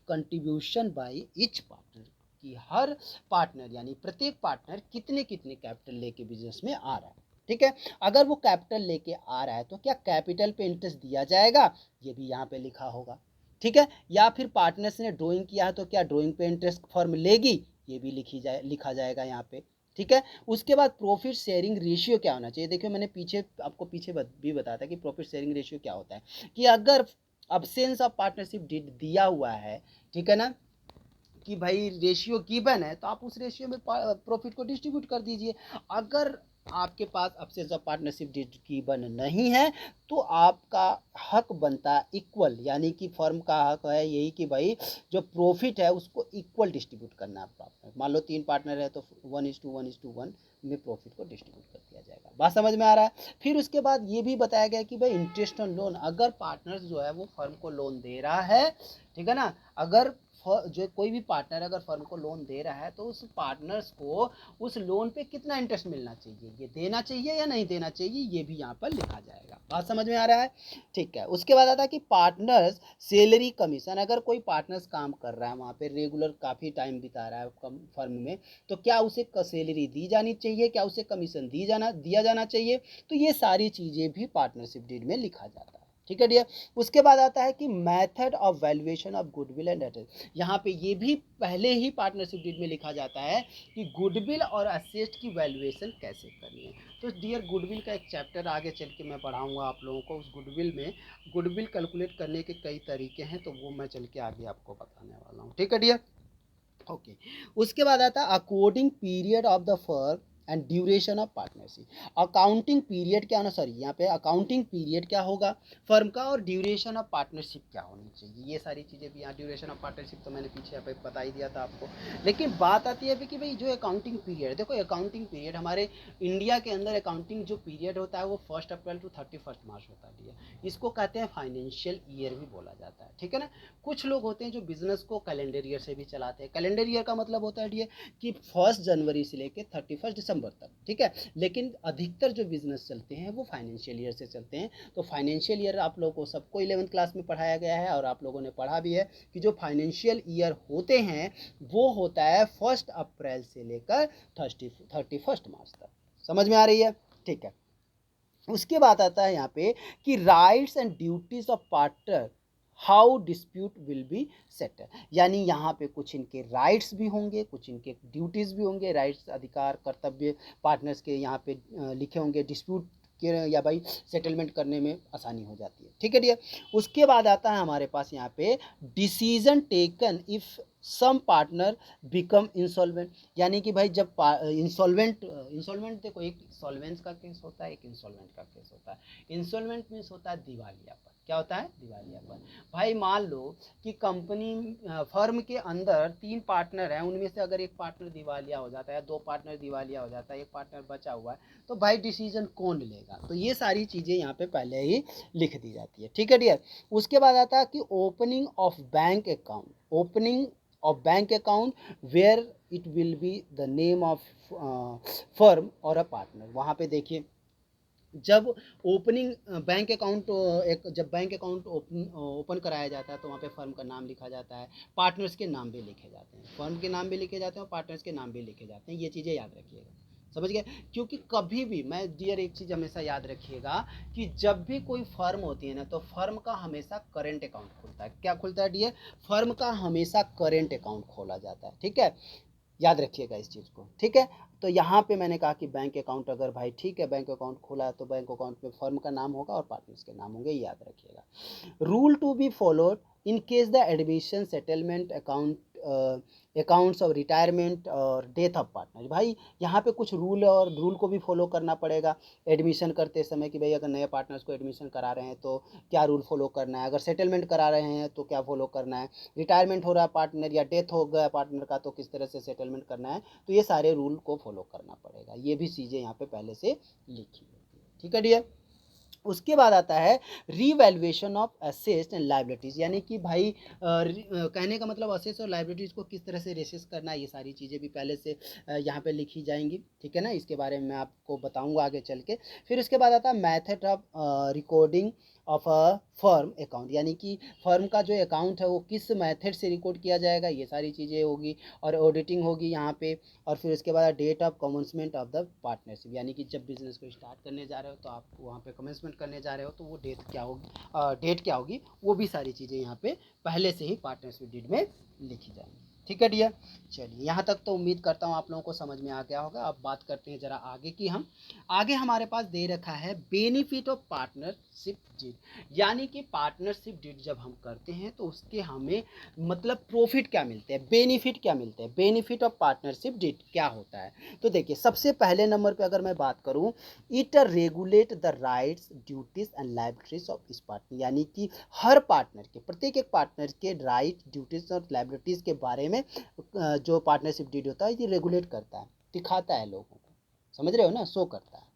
contribution by each partner, कि हर पार्टनर यानी प्रत्येक पार्टनर कितने कितने कैपिटल लेके बिजनेस में आ रहा है। ठीक है। अगर वो कैपिटल लेके आ रहा है तो क्या कैपिटल पे इंटरेस्ट दिया जाएगा, ये भी यहाँ पे लिखा होगा। ठीक है। या फिर पार्टनर्स ने ड्राइंग किया है तो क्या ड्राइंग पे इंटरेस्ट फर्म लेगी, ये भी लिखा जाएगा यहाँ पे। ठीक है। उसके बाद प्रॉफिट शेयरिंग रेशियो क्या होना चाहिए। देखिए मैंने आपको पीछे भी बताया था कि प्रॉफिट शेयरिंग रेशियो क्या होता है, कि अगर अब्सेंस ऑफ पार्टनरशिप डीड दिया हुआ है, ठीक है ना, कि भाई रेशियो गिवन है तो आप उस रेशियो में प्रॉफिट को डिस्ट्रीब्यूट कर दीजिए। अगर आपके पास अब से जब पार्टनरशिप डीड की बन नहीं है तो आपका हक बनता है इक्वल, यानी कि फर्म का हक है यही कि भाई जो प्रॉफिट है उसको इक्वल डिस्ट्रीब्यूट करना है पार्टनर। मान लो 3 पार्टनर है तो 1:1:1 में प्रॉफिट को डिस्ट्रीब्यूट कर दिया जाएगा। बात समझ में आ रहा है। फिर उसके बाद ये भी बताया गया कि भाई इंटरेस्ट ऑन लोन, अगर पार्टनर्स जो है वो फर्म को लोन दे रहा है, ठीक है ना, अगर जो कोई भी पार्टनर अगर फर्म को लोन दे रहा है तो उस पार्टनर्स को उस लोन पे कितना इंटरेस्ट मिलना चाहिए, ये देना चाहिए या नहीं देना चाहिए, ये भी यहाँ पर लिखा जाएगा। बात समझ में आ रहा है, ठीक है। उसके बाद आता है कि पार्टनर्स सैलरी कमीशन, अगर कोई पार्टनर्स काम कर रहा है वहाँ पे रेगुलर काफ़ी टाइम बिता रहा है फर्म में, तो क्या उसे सैलरी दी जानी चाहिए, क्या उसे कमीशन दिया जाना चाहिए, तो ये सारी चीज़ें भी पार्टनरशिप डीड में लिखा जाता है, ठीक है डियर। उसके बाद आता है कि method of valuation of goodwill and asset, यहाँ पे ये भी पहले ही पार्टनरशिप डीड में लिखा जाता है कि गुडविल और एसेट की वैल्यूएशन कैसे करनी है। तो डियर गुडविल का एक चैप्टर आगे चल के मैं पढ़ाऊंगा आप लोगों को, उस गुडविल में गुडविल कैलकुलेट करने के कई तरीके हैं, तो वो मैं चल के आगे आपको बताने वाला हूँ, ठीक है डियर। ओके, उसके बाद आता है according period of the firm and duration of partnership. Accounting period क्या होना, सॉरी यहाँ पे अकाउंटिंग पीरियड क्या होगा फर्म का, और ड्यूरेशन ऑफ पार्टनरशिप क्या होनी चाहिए, ये सारी चीज़ें भी यहाँ। ड्यूरेशन ऑफ पार्टनरशिप तो मैंने पीछे यहाँ पे बता ही दिया था आपको, लेकिन बात आती है कि भाई जो अकाउंटिंग पीरियड, देखो अकाउंटिंग पीरियड हमारे इंडिया के अंदर अकाउंटिंग जो पीरियड होता है वो 1 अप्रैल टू 31 मार्च होता है। इसको कहते हैं फाइनेंशियल ईयर भी बोला जाता है, ठीक है ना। कुछ लोग होते हैं जो बिजनेस को कैलेंडर ईयर से भी चलाते हैं। कैलेंडर ईयर का मतलब होता है कि 1 जनवरी से लेकर 31 दिसंबर तक, ठीक है। लेकिन अधिकतर जो बिजनेस चलते हैं वो फाइनेंशियल ईयर से चलते हैं। तो फाइनेंशियल ईयर आप लोगों को सबको 11th क्लास में पढ़ाया गया है और आप लोगों ने पढ़ा भी है कि जो फाइनेंशियल ईयर होते हैं वो होता है 1 अप्रैल से लेकर 31 मार्च तक। समझ में आ रही है, ठीक है। उसके बाद आता है यहाँ पे कि rights and duties of partner, how dispute will be settle, यानी यहाँ पे कुछ इनके राइट्स भी होंगे, कुछ इनके ड्यूटीज भी होंगे। राइट्स अधिकार कर्तव्य पार्टनर्स के यहाँ पे लिखे होंगे, डिस्प्यूट के या भाई सेटलमेंट करने में आसानी हो जाती है, ठीक है डियर। उसके बाद आता है हमारे पास यहाँ पे decision taken if some partner become insolvent, यानी कि भाई जब इंसॉल्वेंट देखो, एक सॉल्वेंस का केस होता है, एक इंसॉल्वेंट का केस होता है। इंसॉल्वेंट मीन्स होता है दिवालियापन। क्या होता है? दिवालियापन। भाई मान लो कि कंपनी फर्म के अंदर 3 पार्टनर हैं, उनमें से अगर एक पार्टनर दिवालिया हो जाता है, 2 पार्टनर दिवालिया हो जाता है, एक पार्टनर बचा हुआ है, तो भाई डिसीजन कौन लेगा, तो ये सारी चीज़ें यहाँ पे पहले ही लिख दी जाती है, ठीक है डियर। उसके बाद आता है कि opening of bank account, opening of bank account where it will be the name of firm और a partner। वहाँ पे देखिए जब ओपनिंग बैंक अकाउंट एक जब बैंक अकाउंट ओपन कराया जाता है तो वहाँ पे फर्म का नाम लिखा जाता है, पार्टनर्स के नाम भी लिखे जाते हैं, फर्म के नाम भी लिखे जाते हैं और पार्टनर्स के नाम भी लिखे जाते हैं। ये चीज़ें याद रखिएगा, समझ गए। क्योंकि कभी भी मैं डियर एक चीज़ हमेशा याद रखिएगा कि जब भी कोई फर्म होती है ना तो फर्म का हमेशा करेंट अकाउंट खुलता है। क्या खुलता है डियर? फर्म का हमेशा करेंट अकाउंट खोला जाता है, ठीक है। याद रखिएगा इस चीज़ को, ठीक है। तो यहाँ पे मैंने कहा कि बैंक अकाउंट, अगर भाई ठीक है बैंक अकाउंट खोला है तो बैंक अकाउंट में फर्म का नाम होगा और पार्टनर्स के नाम होंगे, याद रखिएगा। Rule to be followed in case the admission settlement accounts of retirement और डेथ ऑफ पार्टनर। भाई यहाँ पे कुछ रूल को भी फॉलो करना पड़ेगा एडमिशन करते समय, कि भाई अगर नए पार्टनर्स को एडमिशन करा रहे हैं तो क्या रूल फॉलो करना है, अगर सेटलमेंट करा रहे हैं तो क्या फॉलो करना है, रिटायरमेंट हो रहा है पार्टनर या डेथ हो गया पार्टनर का तो किस तरह से सेटलमेंट करना है, तो ये सारे रूल को फॉलो करना पड़ेगा। ये भी चीज़ें यहाँ पे पहले से लिखी होती है, ठीक है डियर। उसके बाद आता है revaluation of assets and liabilities, यानी कि भाई कहने का मतलब एसेट्स और लायबिलिटीज़ को किस तरह से रेसेस करना है, ये सारी चीज़ें भी पहले से यहाँ पे लिखी जाएंगी, ठीक है ना। इसके बारे में मैं आपको बताऊंगा आगे चल के। फिर उसके बाद आता है method of recording of a firm account, यानी कि फर्म का जो अकाउंट है वो किस मेथड से रिकॉर्ड किया जाएगा, ये सारी चीज़ें होगी। और ऑडिटिंग होगी यहाँ पे। और फिर उसके बाद date of commencement of the partnership, यानी कि जब बिजनेस को स्टार्ट करने जा रहे हो तो आप वहाँ पे कमेंसमेंट करने जा रहे हो तो वो डेट क्या होगी, वो भी सारी चीज़ें यहाँ पे पहले से ही पार्टनरशिप डीड में लिखी जाएंगी, ठीक है डियर। चलिए यहाँ तक तो उम्मीद करता हूँ आप लोगों को समझ में आ गया होगा। अब बात करते हैं जरा आगे की। हम आगे हमारे पास दे रखा है बेनिफिट ऑफ पार्टनरशिप डीड, यानी कि पार्टनरशिप डीड जब हम करते हैं तो उसके हमें मतलब प्रॉफिट क्या मिलते हैं, बेनिफिट क्या मिलते हैं। बेनिफिट ऑफ पार्टनरशिप डीड क्या होता है, तो देखिए सबसे पहले नंबर पे अगर मैं बात करूँ, it regulate the rights duties and liabilities of इस पार्टनर, यानी कि हर पार्टनर के, प्रत्येक एक पार्टनर के राइट ड्यूटीज और लायबिलिटीज के बारे में जो पार्टनरशिप डीड होता है ये रेगुलेट करता है, दिखाता है लोगों को, समझ रहे हो ना, शो करता है,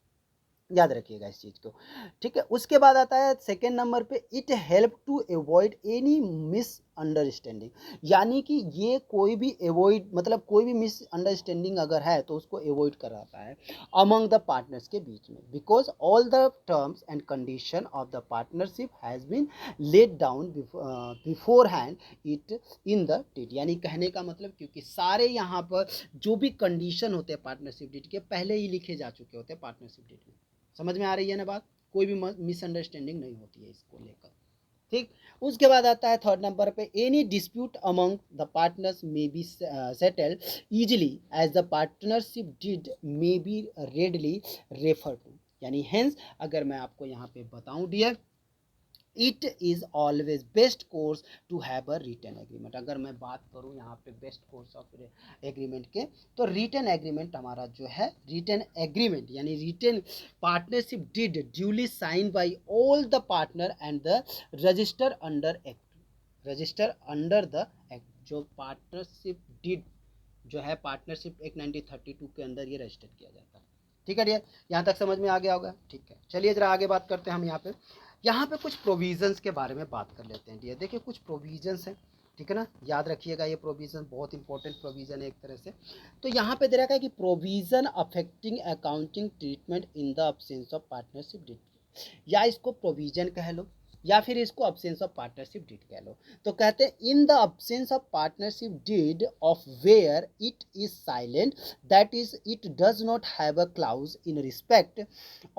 याद रखिएगा इस चीज़ को। ठीक है, उसके बाद आता है सेकेंड नंबर पे, it help to avoid any misunderstanding, यानी कि ये कोई भी अवॉइड मतलब कोई भी मिसअंडरस्टैंडिंग अगर है तो उसको अवॉइड कराता है अमंग द पार्टनर्स के बीच में, because all the terms and condition of the partnership has been laid down beforehand it in the deed, यानी कहने का मतलब क्योंकि सारे यहाँ पर जो भी कंडीशन होते हैं पार्टनरशिप डीड के पहले ही लिखे जा चुके होते हैं पार्टनरशिप डीड में। समझ में आ रही है ना बात, कोई भी मिसअंडरस्टैंडिंग नहीं होती है इसको लेकर। ठीक, उसके बाद आता है थर्ड नंबर पे, any dispute among the partners may be settled easily as the partnership deed may be readily refer to, यानी हेंस अगर मैं आपको यहाँ पे बताऊं dear, it is always best course to have a written agreement. अगर मैं बात करूँ यहाँ पे बेस्ट कोर्स ऑफ एग्रीमेंट के, तो रिटन एग्रीमेंट हमारा जो है, रिटन एग्रीमेंट यानी written partnership deed duly sign by all the partner and the register under act, register under the act, जो पार्टनरशिप डिड जो है पार्टनरशिप एक्ट 1932 के अंदर ये रजिस्टर किया जाता है। ठीक है डियर, यहाँ तक समझ में आ गया होगा। ठीक है, चलिए जरा आगे बात करते हैं हम यहाँ पे कुछ प्रोविजंस के बारे में बात कर लेते हैं डियर। देखिए कुछ प्रोविजंस हैं, ठीक है ना, याद रखिएगा ये प्रोविज़न बहुत इंपॉर्टेंट प्रोविज़न है एक तरह से। तो यहाँ पे दे रखा है कि provision affecting accounting treatment in the absence of partnership deed, या इसको प्रोविज़न कह लो या फिर इसको अब्सेंस ऑफ पार्टनरशिप डीड कह लो। तो कहते हैं in the absence of partnership deed of where it is silent, that is it does not have a clause in respect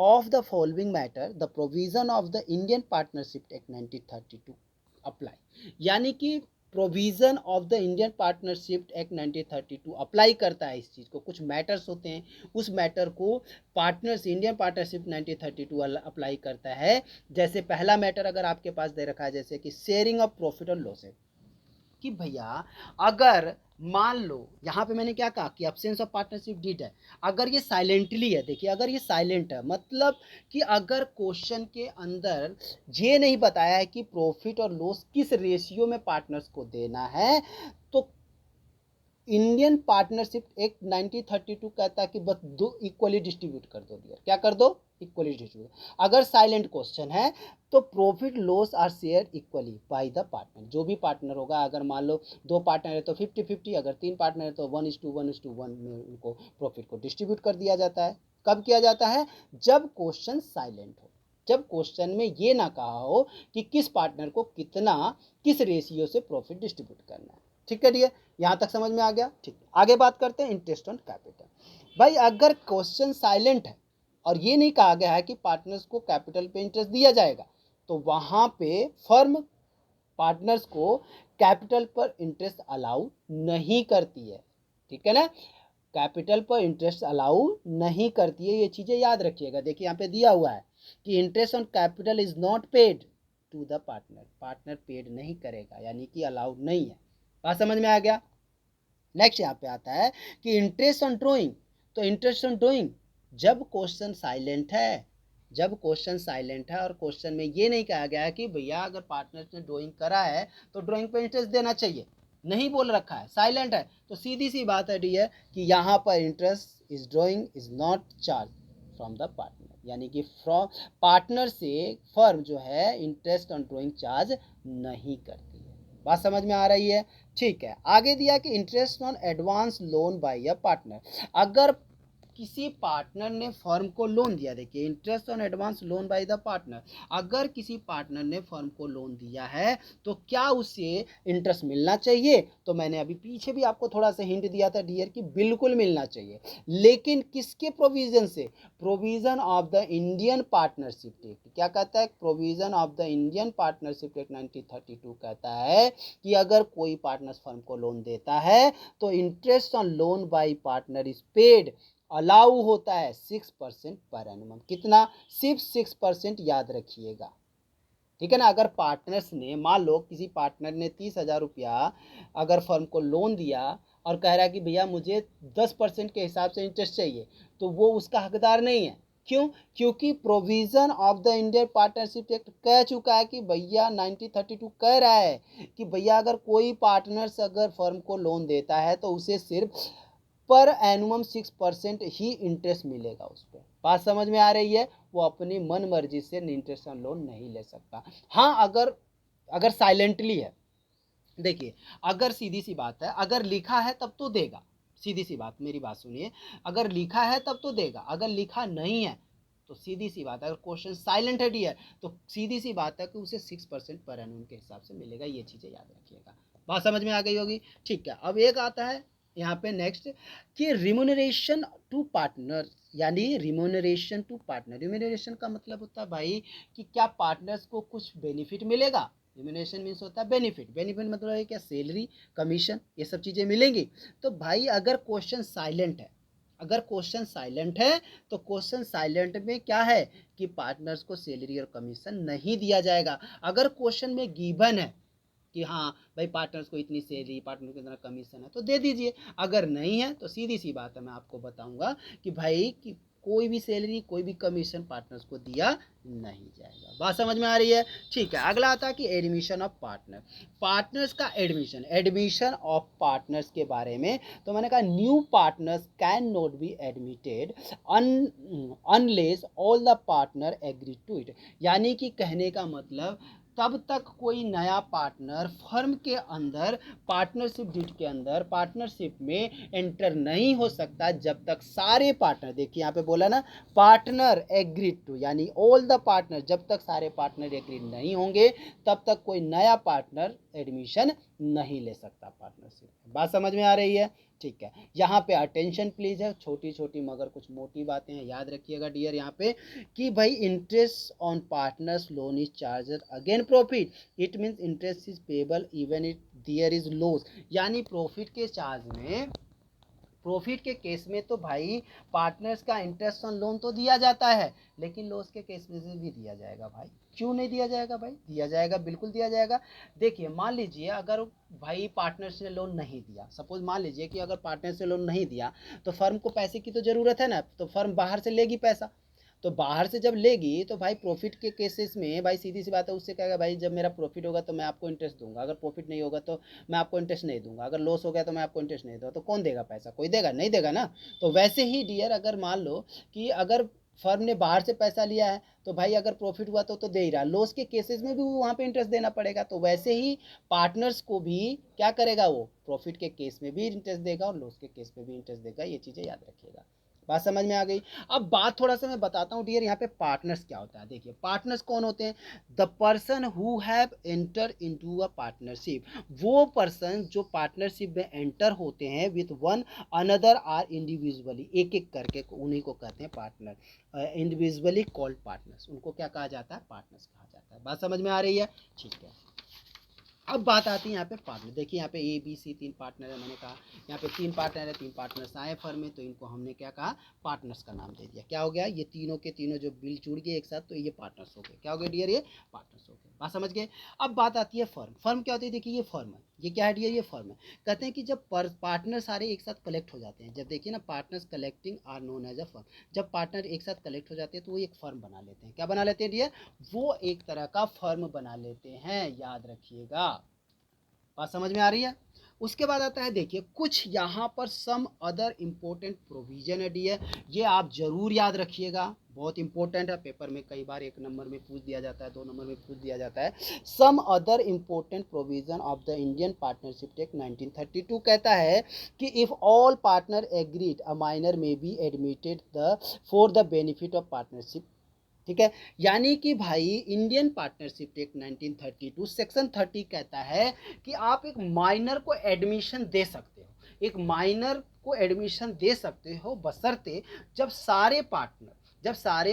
of the following matter, the provision of the Indian Partnership Act 1932 apply, यानी कि provision of the Indian Partnership Act 1932 apply करता है इस चीज़ को। कुछ मैटर्स होते हैं, उस मैटर को पार्टनर्स इंडियन पार्टनरशिप 1932 अप्लाई करता है। जैसे पहला मैटर अगर आपके पास दे रखा है, जैसे कि शेयरिंग ऑफ प्रॉफिट और लॉसेज, कि भैया अगर मान लो यहाँ पे मैंने क्या कहा कि अब्सेंस ऑफ पार्टनरशिप डीड है, अगर ये साइलेंटली है, देखिए अगर ये साइलेंट है मतलब कि अगर क्वेश्चन के अंदर ये नहीं बताया है कि प्रॉफिट और लॉस किस रेशियो में पार्टनर्स को देना है, तो इंडियन पार्टनरशिप एक्ट 1932 कहता है कि बस दो इक्वली डिस्ट्रीब्यूट कर दो डियर, क्या कर दो, इक्वली डिस्ट्रीब्यूट। अगर साइलेंट क्वेश्चन है तो profit loss are share equally by the partner, जो भी पार्टनर होगा, अगर मान लो दो पार्टनर है तो 50-50, अगर तीन पार्टनर है तो 1:1:1 में उनको प्रॉफिट को डिस्ट्रीब्यूट कर दिया जाता है। कब किया जाता है, जब क्वेश्चन साइलेंट हो, जब क्वेश्चन में ये ना कहा हो कि किस पार्टनर को कितना किस रेशियो से प्रॉफिट डिस्ट्रीब्यूट करना है। ठीक है डियर, यहाँ तक समझ में आ गया। ठीक है, आगे बात करते हैं इंटरेस्ट ऑन कैपिटल। भाई अगर क्वेश्चन साइलेंट है और ये नहीं कहा गया है कि पार्टनर्स को कैपिटल पे इंटरेस्ट दिया जाएगा, तो वहाँ पे फर्म पार्टनर्स को कैपिटल पर इंटरेस्ट अलाउ नहीं करती है। ठीक है ना, कैपिटल पर इंटरेस्ट अलाउ नहीं करती है, ये चीज़ें याद रखिएगा। देखिए यहाँ पे दिया हुआ है कि interest on capital is not paid to the partner, partner paid नहीं करेगा, यानी कि अलाउड नहीं है। बात समझ में आ गया। नेक्स्ट यहाँ पे आता है कि इंटरेस्ट ऑन ड्रॉइंग, तो इंटरेस्ट ऑन ड्रॉइंग जब क्वेश्चन साइलेंट है, जब क्वेश्चन साइलेंट है और क्वेश्चन में ये नहीं कहा गया है कि भैया अगर पार्टनर ने ड्राइंग करा है तो ड्राइंग पे इंटरेस्ट देना चाहिए, नहीं बोल रखा है, साइलेंट है, तो सीधी सी बात है डियर कि यहाँ पर interest is drawing is not charge from the partner, यानी कि फ्रॉम पार्टनर से फर्म जो है इंटरेस्ट ऑन ड्राइंग चार्ज नहीं करती है। बात समझ में आ रही है। ठीक है, आगे दिया कि interest on advance loan by a partner, अगर किसी पार्टनर ने फर्म को लोन दिया, देखिए interest on advance loan by the partner, अगर किसी पार्टनर ने फर्म को लोन दिया है तो क्या उसे इंटरेस्ट मिलना चाहिए? तो मैंने अभी पीछे भी आपको थोड़ा सा हिंट दिया था डियर कि बिल्कुल मिलना चाहिए, लेकिन किसके प्रोविजन से? Provision of the Indian Partnership act. क्या कहता है? Provision of the Indian Partnership Act 1932 कहता है कि अगर कोई पार्टनर फर्म को लोन देता है तो interest on loan by partner is paid, allow होता है 6% पर एनुम। कितना? सिर्फ 6%, याद रखिएगा, ठीक है ना। अगर पार्टनर्स ने, मान लो किसी पार्टनर ने 30,000 रुपया अगर फर्म को लोन दिया और कह रहा है कि भैया मुझे 10% के हिसाब से इंटरेस्ट चाहिए, तो वो उसका हकदार नहीं है। क्यों? क्योंकि provision of the Indian Partnership act कह चुका है कि भैया 1932 कह रहा है कि भैया अगर कोई पार्टनर्स अगर फर्म को लोन देता है तो उसे सिर्फ पर एनुअम 6% ही इंटरेस्ट मिलेगा उस पर। बात समझ में आ रही है? वो अपनी मन मर्जी से इंटरेस्ट लोन नहीं ले सकता। हाँ, अगर अगर साइलेंटली है, देखिए अगर सीधी सी बात है, अगर लिखा है तब तो देगा, सीधी सी बात, मेरी बात सुनिए, अगर लिखा है तब तो देगा, अगर लिखा नहीं है तो सीधी सी बात है, अगर क्वेश्चन साइलेंट है तो सीधी सी बात है कि उसे 6% पर एनुअम के हिसाब से मिलेगा। ये चीज़ें याद रखिएगा। बात समझ में आ गई होगी? ठीक है। अब एक आता है यहाँ पे नेक्स्ट कि रिम्यूनरेशन टू पार्टनर, यानी रिम्यूनरेशन टू पार्टनर। रिम्यूनरेशन का मतलब होता है भाई कि क्या पार्टनर्स को कुछ बेनिफिट मिलेगा। रिम्यूनरेशन मीन्स होता है बेनिफिट। बेनिफिट मतलब है क्या? सैलरी, कमीशन, ये सब चीज़ें मिलेंगी। तो भाई अगर क्वेश्चन साइलेंट है, अगर क्वेश्चन साइलेंट है तो क्वेश्चन साइलेंट में क्या है कि पार्टनर्स को सैलरी और कमीशन नहीं दिया जाएगा। अगर क्वेश्चन में गिवन है कि हाँ भाई पार्टनर्स को इतनी सैलरी, पार्टनर को इतना कमीशन है, तो दे दीजिए। अगर नहीं है तो सीधी सी बात है, मैं आपको बताऊंगा कि भाई कि कोई भी सैलरी, कोई भी कमीशन पार्टनर्स को दिया नहीं जाएगा। बात समझ में आ रही है? ठीक है। अगला आता है कि एडमिशन ऑफ पार्टनर। पार्टनर्स का एडमिशन, एडमिशन ऑफ पार्टनर्स के बारे में तो मैंने कहा new partners can not be admitted unless all the partner agree to it. यानी कि कहने का मतलब तब तक कोई नया पार्टनर फर्म के अंदर, पार्टनरशिप डीड के अंदर, पार्टनरशिप में एंटर नहीं हो सकता जब तक सारे पार्टनर, देखिए यहाँ पे बोला ना पार्टनर एग्रीड टू, यानी ऑल द पार्टनर, जब तक सारे पार्टनर एग्रीड नहीं होंगे तब तक कोई नया पार्टनर एडमिशन नहीं ले सकता पार्टनरशिप। बात समझ में आ रही है? ठीक है। यहाँ पे अटेंशन प्लीज है, छोटी छोटी मगर कुछ मोटी बातें हैं, याद रखिएगा डियर यहाँ पे कि भाई interest on partners loan is charged against profit, it means interest is payable even it there is loss. यानी प्रॉफिट के चार्ज में, प्रॉफिट के केस में तो भाई पार्टनर्स का इंटरेस्ट ऑन लोन तो दिया जाता है, लेकिन लॉस के केस में भी दिया जाएगा भाई। क्यों नहीं दिया जाएगा भाई? दिया जाएगा, बिल्कुल दिया जाएगा। देखिए मान लीजिए अगर भाई पार्टनर्स ने लोन नहीं दिया, सपोज मान लीजिए कि अगर पार्टनर से लोन नहीं दिया तो फर्म को पैसे की तो ज़रूरत है ना, तो फर्म बाहर से लेगी पैसा। तो बाहर से जब लेगी तो भाई प्रॉफिट के केसेस में भाई सीधी सी बात है, उससे कहेगा भाई जब मेरा प्रॉफिट होगा तो मैं आपको इंटरेस्ट दूंगा, अगर प्रॉफिट नहीं होगा तो मैं आपको इंटरेस्ट नहीं दूंगा, अगर लॉस हो गया तो मैं आपको इंटरेस्ट नहीं दूंगा। तो कौन देगा पैसा? कोई देगा नहीं? देगा ना। तो वैसे ही डियर अगर मान लो कि अगर फर्म ने बाहर से पैसा लिया है तो भाई अगर प्रॉफिट हुआ तो दे ही रहा, लॉस के केसेस में भी वहाँ पे इंटरेस्ट देना पड़ेगा। तो वैसे ही पार्टनर्स को भी क्या करेगा, वो प्रॉफिट के केस में भी इंटरेस्ट देगा और लॉस के केस में भी इंटरेस्ट देगा। ये चीज़ें याद रखिएगा। बात समझ में आ गई? अब बात थोड़ा सा मैं बताता हूँ डियर यहाँ पे पार्टनर्स क्या होता है। देखिए पार्टनर्स कौन होते हैं? The person who have enter into a partnership, वो पर्सन जो पार्टनरशिप में एंटर होते हैं with one another or individually, एक एक करके उन्हीं को कहते हैं पार्टनर। इंडिविजुअली कॉल्ड पार्टनर्स, उनको क्या कहा जाता है? पार्टनर्स कहा जाता है। बात समझ में आ रही है? ठीक है। अब बात आती है यहाँ पे पार्टनर। देखिए यहाँ पे ए बी सी 3 पार्टनर है, मैंने कहा यहाँ पे 3 पार्टनर है, 3 पार्टनर्स आए फर्म में तो इनको हमने क्या कहा? पार्टनर्स का नाम दे दिया। क्या हो गया? ये तीनों के तीनों जो बिल जुड़ गए एक साथ तो ये पार्टनर्स हो गए। क्या हो गया डियर? ये पार्टनर्स हो गए। बात समझ गए? अब बात आती है फर्म। फर्म क्या होती है? देखिए ये फर्म है, ये क्या है डियर? ये फर्म है। कहते हैं कि जब पार्टनर सारे एक साथ कलेक्ट हो जाते हैं, जब देखिए ना partners collecting are known as a firm, जब पार्टनर एक साथ कलेक्ट हो जाते हैं तो वो एक फर्म बना लेते हैं। क्या बना लेते हैं डियर? वो एक तरह का फर्म बना लेते हैं, याद रखिएगा। बात समझ में आ रही है? उसके बाद आता है देखिए कुछ यहाँ पर सम अदर इम्पोर्टेंट प्रोविजन है डियर, ये आप जरूर याद रखिएगा, बहुत इंपॉर्टेंट है, पेपर में कई बार 1 नंबर में पूछ दिया जाता है, 2 नंबर में पूछ दिया जाता है। Some other important provision of the Indian Partnership Act 1932 कहता है कि if all partner agreed a minor may be admitted the for the benefit of partnership. ठीक है, यानी कि भाई इंडियन पार्टनरशिप एक्ट 1932 सेक्शन 30 कहता है कि आप एक माइनर को एडमिशन दे सकते हो, एक माइनर को एडमिशन दे सकते हो बशर्ते जब सारे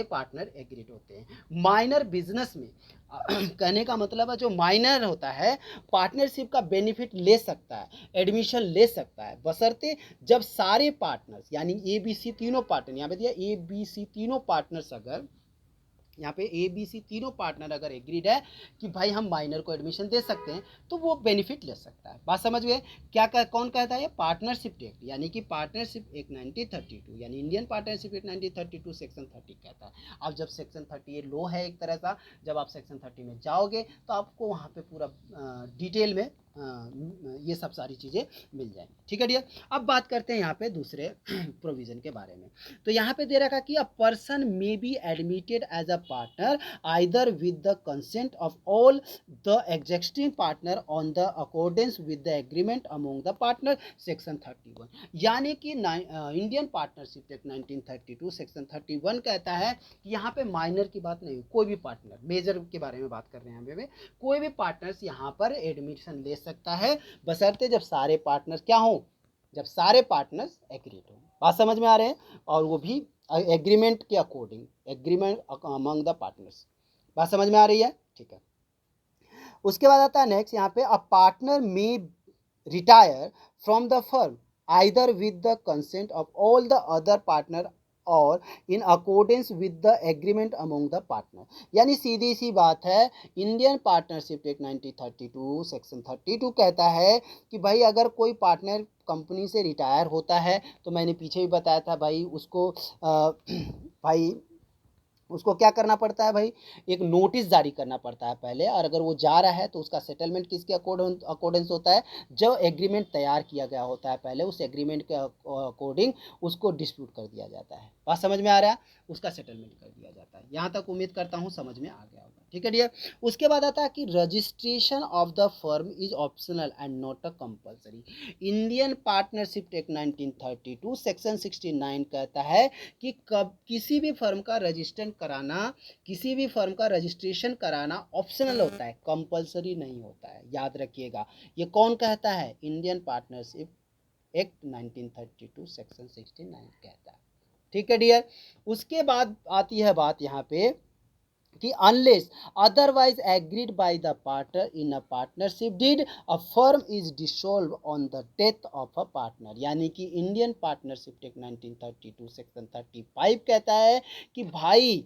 पार्टनर एग्रीड होते हैं। माइनर बिजनेस में कहने का मतलब है जो माइनर होता है पार्टनरशिप का बेनिफिट ले सकता है, एडमिशन ले सकता है बशर्ते जब सारे पार्टनर्स यानी ए बी सी तीनों पार्टनर, यहाँ पे दिया ए बी सी तीनों पार्टनर्स अगर यहाँ पे ए बी सी तीनों पार्टनर अगर एग्रीड है कि भाई हम माइनर को एडमिशन दे सकते हैं तो वो बेनिफिट ले सकता है। बात समझ गए? कौन कहता है? पार्टनरशिप एक्ट यानी कि पार्टनरशिप एक्ट 1932 यानी इंडियन पार्टनरशिप एक्ट 1932 सेक्शन 30 कहता है। अब जब सेक्शन 30 ये लो है एक तरह का, जब आप सेक्शन 30 में जाओगे तो आपको वहाँ पे पूरा डिटेल में ये सब सारी चीज़ें मिल जाएंगी। ठीक है डियर, अब बात करते हैं यहाँ पे दूसरे प्रोविजन के बारे में। तो यहाँ पे दे रखा कि a person may be admitted as a partner either with the consent of all the existing partner on the accordance with the agreement among the partner section 31। यानी कि इंडियन पार्टनरशिप एक्ट 1932 सेक्शन 31 कहता है कि यहाँ पे माइनर की बात नहीं, कोई भी पार्टनर, मेजर के बारे में बात कर रहे हैं यहाँ पे, कोई भी पार्टनर्स यहाँ पर एडमिशन ले सकता है बशर्ते जब सारे पार्टनर्स क्या हों, जब सारे पार्टनर्स एग्रीड हो। बात समझ में आ रहे हैं? और वो भी एग्रीमेंट के according, agreement among the partners. बात समझ में आ रही है? ठीक है। उसके बाद आता है नेक्स्ट यहाँ पे, a partner may retire from the firm either with the consent of all the other partner or in accordance with the agreement among the partner. यानी सीधी सी बात है, इंडियन पार्टनरशिप एक्ट 1932 सेक्शन 32 कहता है कि भाई अगर कोई पार्टनर कंपनी से रिटायर होता है तो मैंने पीछे भी बताया था भाई उसको भाई उसको क्या करना पड़ता है भाई, एक नोटिस जारी करना पड़ता है पहले, और अगर वो जा रहा है तो उसका सेटलमेंट किसके अकॉर्डेंस होता है, जो एग्रीमेंट तैयार किया गया होता है पहले उस एग्रीमेंट के अकॉर्डिंग उसको डिस्प्यूट कर दिया जाता है। बात समझ में आ रहा है? उसका सेटलमेंट कर दिया जाता है। यहाँ तक उम्मीद करता हूँ समझ में आ गया होगा। ठीक है डियर, उसके बाद आता है कि registration of the firm is optional and not a compulsory. Indian Partnership Act 1932 section 69 कहता है कि कब किसी भी फर्म का रजिस्ट्रेशन कराना, किसी भी फर्म का रजिस्ट्रेशन कराना ऑप्शनल होता है, कंपलसरी नहीं होता है। याद रखिएगा, ये कौन कहता है? इंडियन पार्टनरशिप एक्ट 1932 सेक्शन 69 कहता है। ठीक है डियर, उसके बाद आती है बात यहाँ पे कि unless otherwise agreed by the partner in a partnership deed a firm is dissolve on the death of a partner. यानी कि इंडियन पार्टनरशिप एक्ट 1932 सेक्शन 35 कहता है कि भाई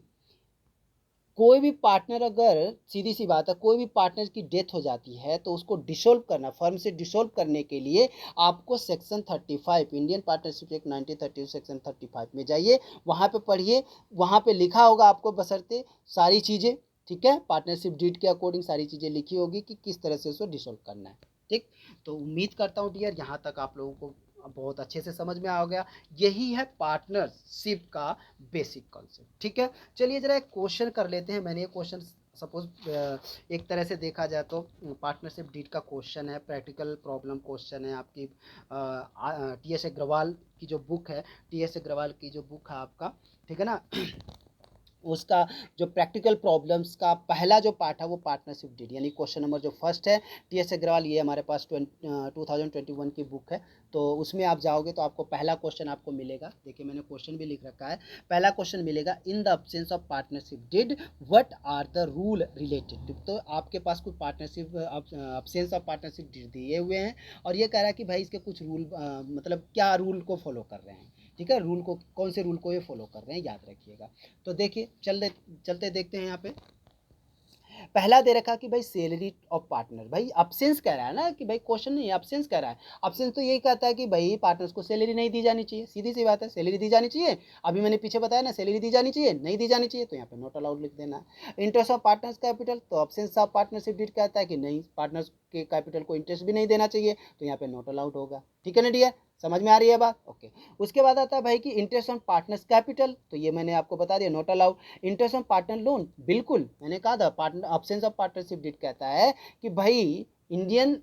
कोई भी पार्टनर, अगर सीधी सी बात है कोई भी पार्टनर की डेथ हो जाती है तो उसको डिसॉल्व करना, फर्म से डिसॉल्व करने के लिए आपको section 35 Indian Partnership Act 1932 section 35 में जाइए, वहाँ पे पढ़िए, वहाँ पे लिखा होगा आपको बशर्ते सारी चीज़ें। ठीक है, पार्टनरशिप डीड के अकॉर्डिंग सारी चीज़ें लिखी होगी कि किस तरह से उसको डिसॉल्व करना है। ठीक, तो उम्मीद करता हूँ डियर यहाँ तक आप लोगों को बहुत अच्छे से समझ में आ गया। यही है पार्टनरशिप का बेसिक कॉन्सेप्ट। ठीक है, चलिए जरा एक क्वेश्चन कर लेते हैं। मैंने ये क्वेश्चन सपोज एक तरह से देखा जाए तो पार्टनरशिप डीड का क्वेश्चन है, प्रैक्टिकल प्रॉब्लम क्वेश्चन है आपकी टी एस अग्रवाल की जो बुक है, टी एस अग्रवाल की जो बुक है आपका, ठीक है ना, उसका जो प्रैक्टिकल प्रॉब्लम्स का पहला जो पार्ट है वो पार्टनरशिप डीड यानी क्वेश्चन नंबर जो फर्स्ट है टी एस अग्रवाल, ये हमारे पास 2021 की बुक है। तो उसमें आप जाओगे तो आपको पहला क्वेश्चन आपको मिलेगा, देखिए मैंने क्वेश्चन भी लिख रखा है। पहला क्वेश्चन मिलेगा, in the absence of partnership deed what are the rule related. तो आपके पास कुछ partnership absence of partnership deed दिए हुए हैं और ये कह रहा है कि भाई इसके कुछ रूल मतलब क्या रूल को फॉलो कर रहे हैं। ठीक है, रूल को, कौन से रूल को ये फॉलो कर रहे हैं, याद रखिएगा। तो देखिए चलते देखते हैं। यहाँ पे पहला दे रखा कि भाई सैलरी ऑफ पार्टनर, भाई अब्सेंस कह रहा है ना, कि भाई क्वेश्चन नहीं, अब्सेंस कह रहा है। अब्सेंस तो यही कहता है कि भाई पार्टनर्स को सैलरी नहीं दी जानी चाहिए, सीधी सी बात है, सैलरी दी जानी चाहिए। अभी मैंने पीछे बताया ना, सैलरी दी जानी चाहिए, नहीं दी जानी चाहिए, तो यहाँ पे नॉट अलाउड लिख देना। इंटरेस्ट ऑफ पार्टनर्स कैपिटल, तो अब्सेंस ऑफ पार्टनरशिप डीड कहता है कि नहीं, पार्टनर्स के कैपिटल को इंटरेस्ट भी नहीं देना चाहिए, तो यहाँ पे नॉट अलाउड होगा। ठीक है ना डियर, समझ में आ रही है बात? ओके। उसके बाद आता है भाई कि इंटरेस्ट ऑन पार्टनर्स कैपिटल, तो ये मैंने आपको बता दिया not allowed. Interest on partner loan, बिल्कुल मैंने कहा था partner absence of partnership deed कहता है कि भाई इंडियन,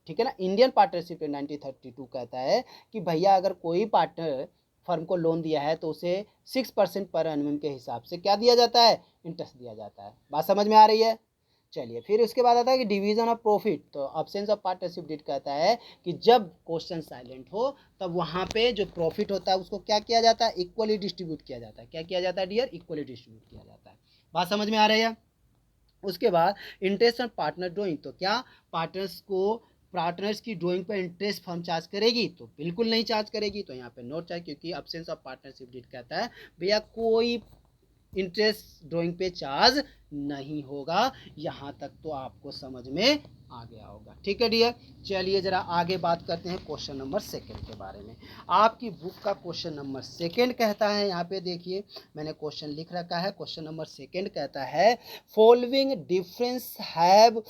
ठीक है ना, इंडियन पार्टनरशिप इन 1932 कहता है कि भैया अगर कोई पार्टनर फर्म को लोन दिया है तो उसे 6% पर एनम के हिसाब से क्या दिया जाता है, इंटरेस्ट दिया जाता है। बात समझ में आ रही है? चलिए फिर उसके बाद आता है कि डिवीजन ऑफ प्रॉफिट, तो ऑब्सेंस ऑफ पार्टनरशिप डीड कहता है कि जब क्वेश्चन साइलेंट हो तब वहां पे जो प्रॉफिट होता है उसको क्या किया जाता है, इक्वली डिस्ट्रीब्यूट किया जाता है। क्या किया जाता है डियर, इक्वली डिस्ट्रीब्यूट किया जाता है। बात समझ में आ रही है? उसके बाद इंटरेस्ट ऑन पार्टनर ड्रॉइंग, तो क्या पार्टनर्स की ड्राइंग पर इंटरेस्ट फर्म चार्ज करेगी, तो बिल्कुल नहीं चार्ज करेगी, तो यहाँ पे नोट चार्ज, क्योंकि अब्सेंस ऑफ पार्टनरशिप डीड कहता है भैया कोई इंटरेस्ट ड्राइंग पे चार्ज नहीं होगा। यहाँ तक तो आपको समझ में आ गया होगा। ठीक है डियर, चलिए जरा आगे बात करते हैं क्वेश्चन नंबर सेकंड के बारे में। आपकी बुक का क्वेश्चन नंबर सेकंड कहता है, यहाँ पे देखिए मैंने क्वेश्चन लिख रखा है, क्वेश्चन नंबर सेकंड कहता है following difference have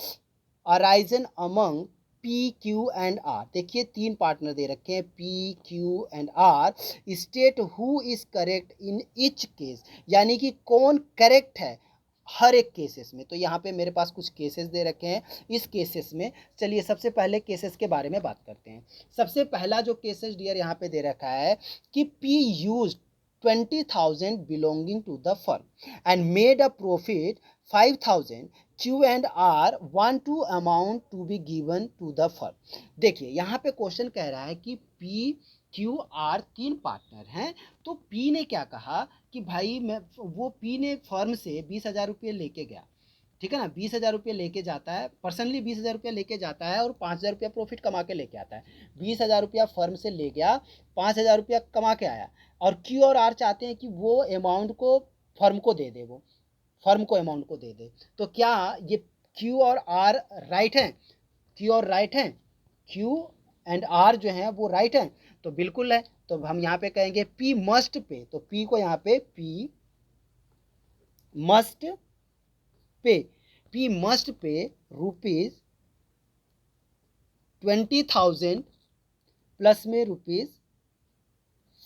arisen among P Q and R. देखिए तीन पार्टनर दे रखे हैं P Q and R, state who is correct in each case, यानी कि कौन करेक्ट है हर एक केसेस में। तो यहाँ पे मेरे पास कुछ केसेस दे रखे हैं, इस केसेस में चलिए सबसे पहले केसेस के बारे में बात करते हैं। सबसे पहला जो केसेस डियर यहाँ पे दे रखा है कि P use 20,000 belonging to the firm and made a profit 5,000, Q and R want to amount to be given to the firm। देखिए यहाँ पे क्वेश्चन कह रहा है कि P Q R तीन पार्टनर हैं, तो P ने क्या कहा कि भाई मैं वो P ने फर्म से 20,000 रुपये लेके गया, ठीक है ना, 20,000 रुपये लेके जाता है, पर्सनली 20,000 रुपये लेके जाता है और 5,000 रुपया प्रॉफिट कमा के लेके आता है। 20,000 रुपया फर्म से ले गया, 5,000 रुपया कमा के आया, और क्यू और आर चाहते हैं कि वो अमाउंट को फर्म को दे दे, वो फर्म को अमाउंट को दे दे। तो क्या ये क्यू और आर राइट हैं? क्यू और राइट हैं, क्यू एंड आर जो हैं वो राइट हैं, तो बिल्कुल है। तो हम यहाँ पे कहेंगे पी मस्ट पे, तो पी को यहाँ पे P must pay, P must pay rupees 20,000 plus में रुपीज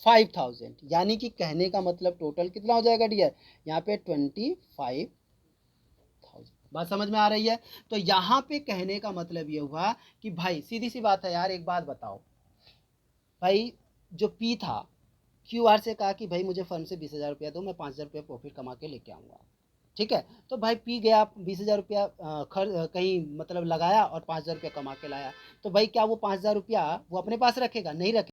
5,000, यानी कि कहने का मतलब टोटल कितना हो जाएगा डियर, यहाँ पे 25,000। बात समझ में आ रही है? तो यहाँ पे कहने का मतलब ये हुआ कि भाई सीधी सी बात है यार, एक बात बताओ भाई, जो पी था क्यू आर से कहा कि भाई मुझे फर्म से 20,000 रुपया दो, मैं 5,000 रुपया प्रॉफिट कमा के लेके आऊँगा, ठीक है। तो भाई पी गया 20,000 रुपया कहीं मतलब लगाया और 5,000 रुपया कमा के लाया, तो भाई क्या वो 5,000 रुपया वो अपने पास रखेगा? नहीं रखेगा।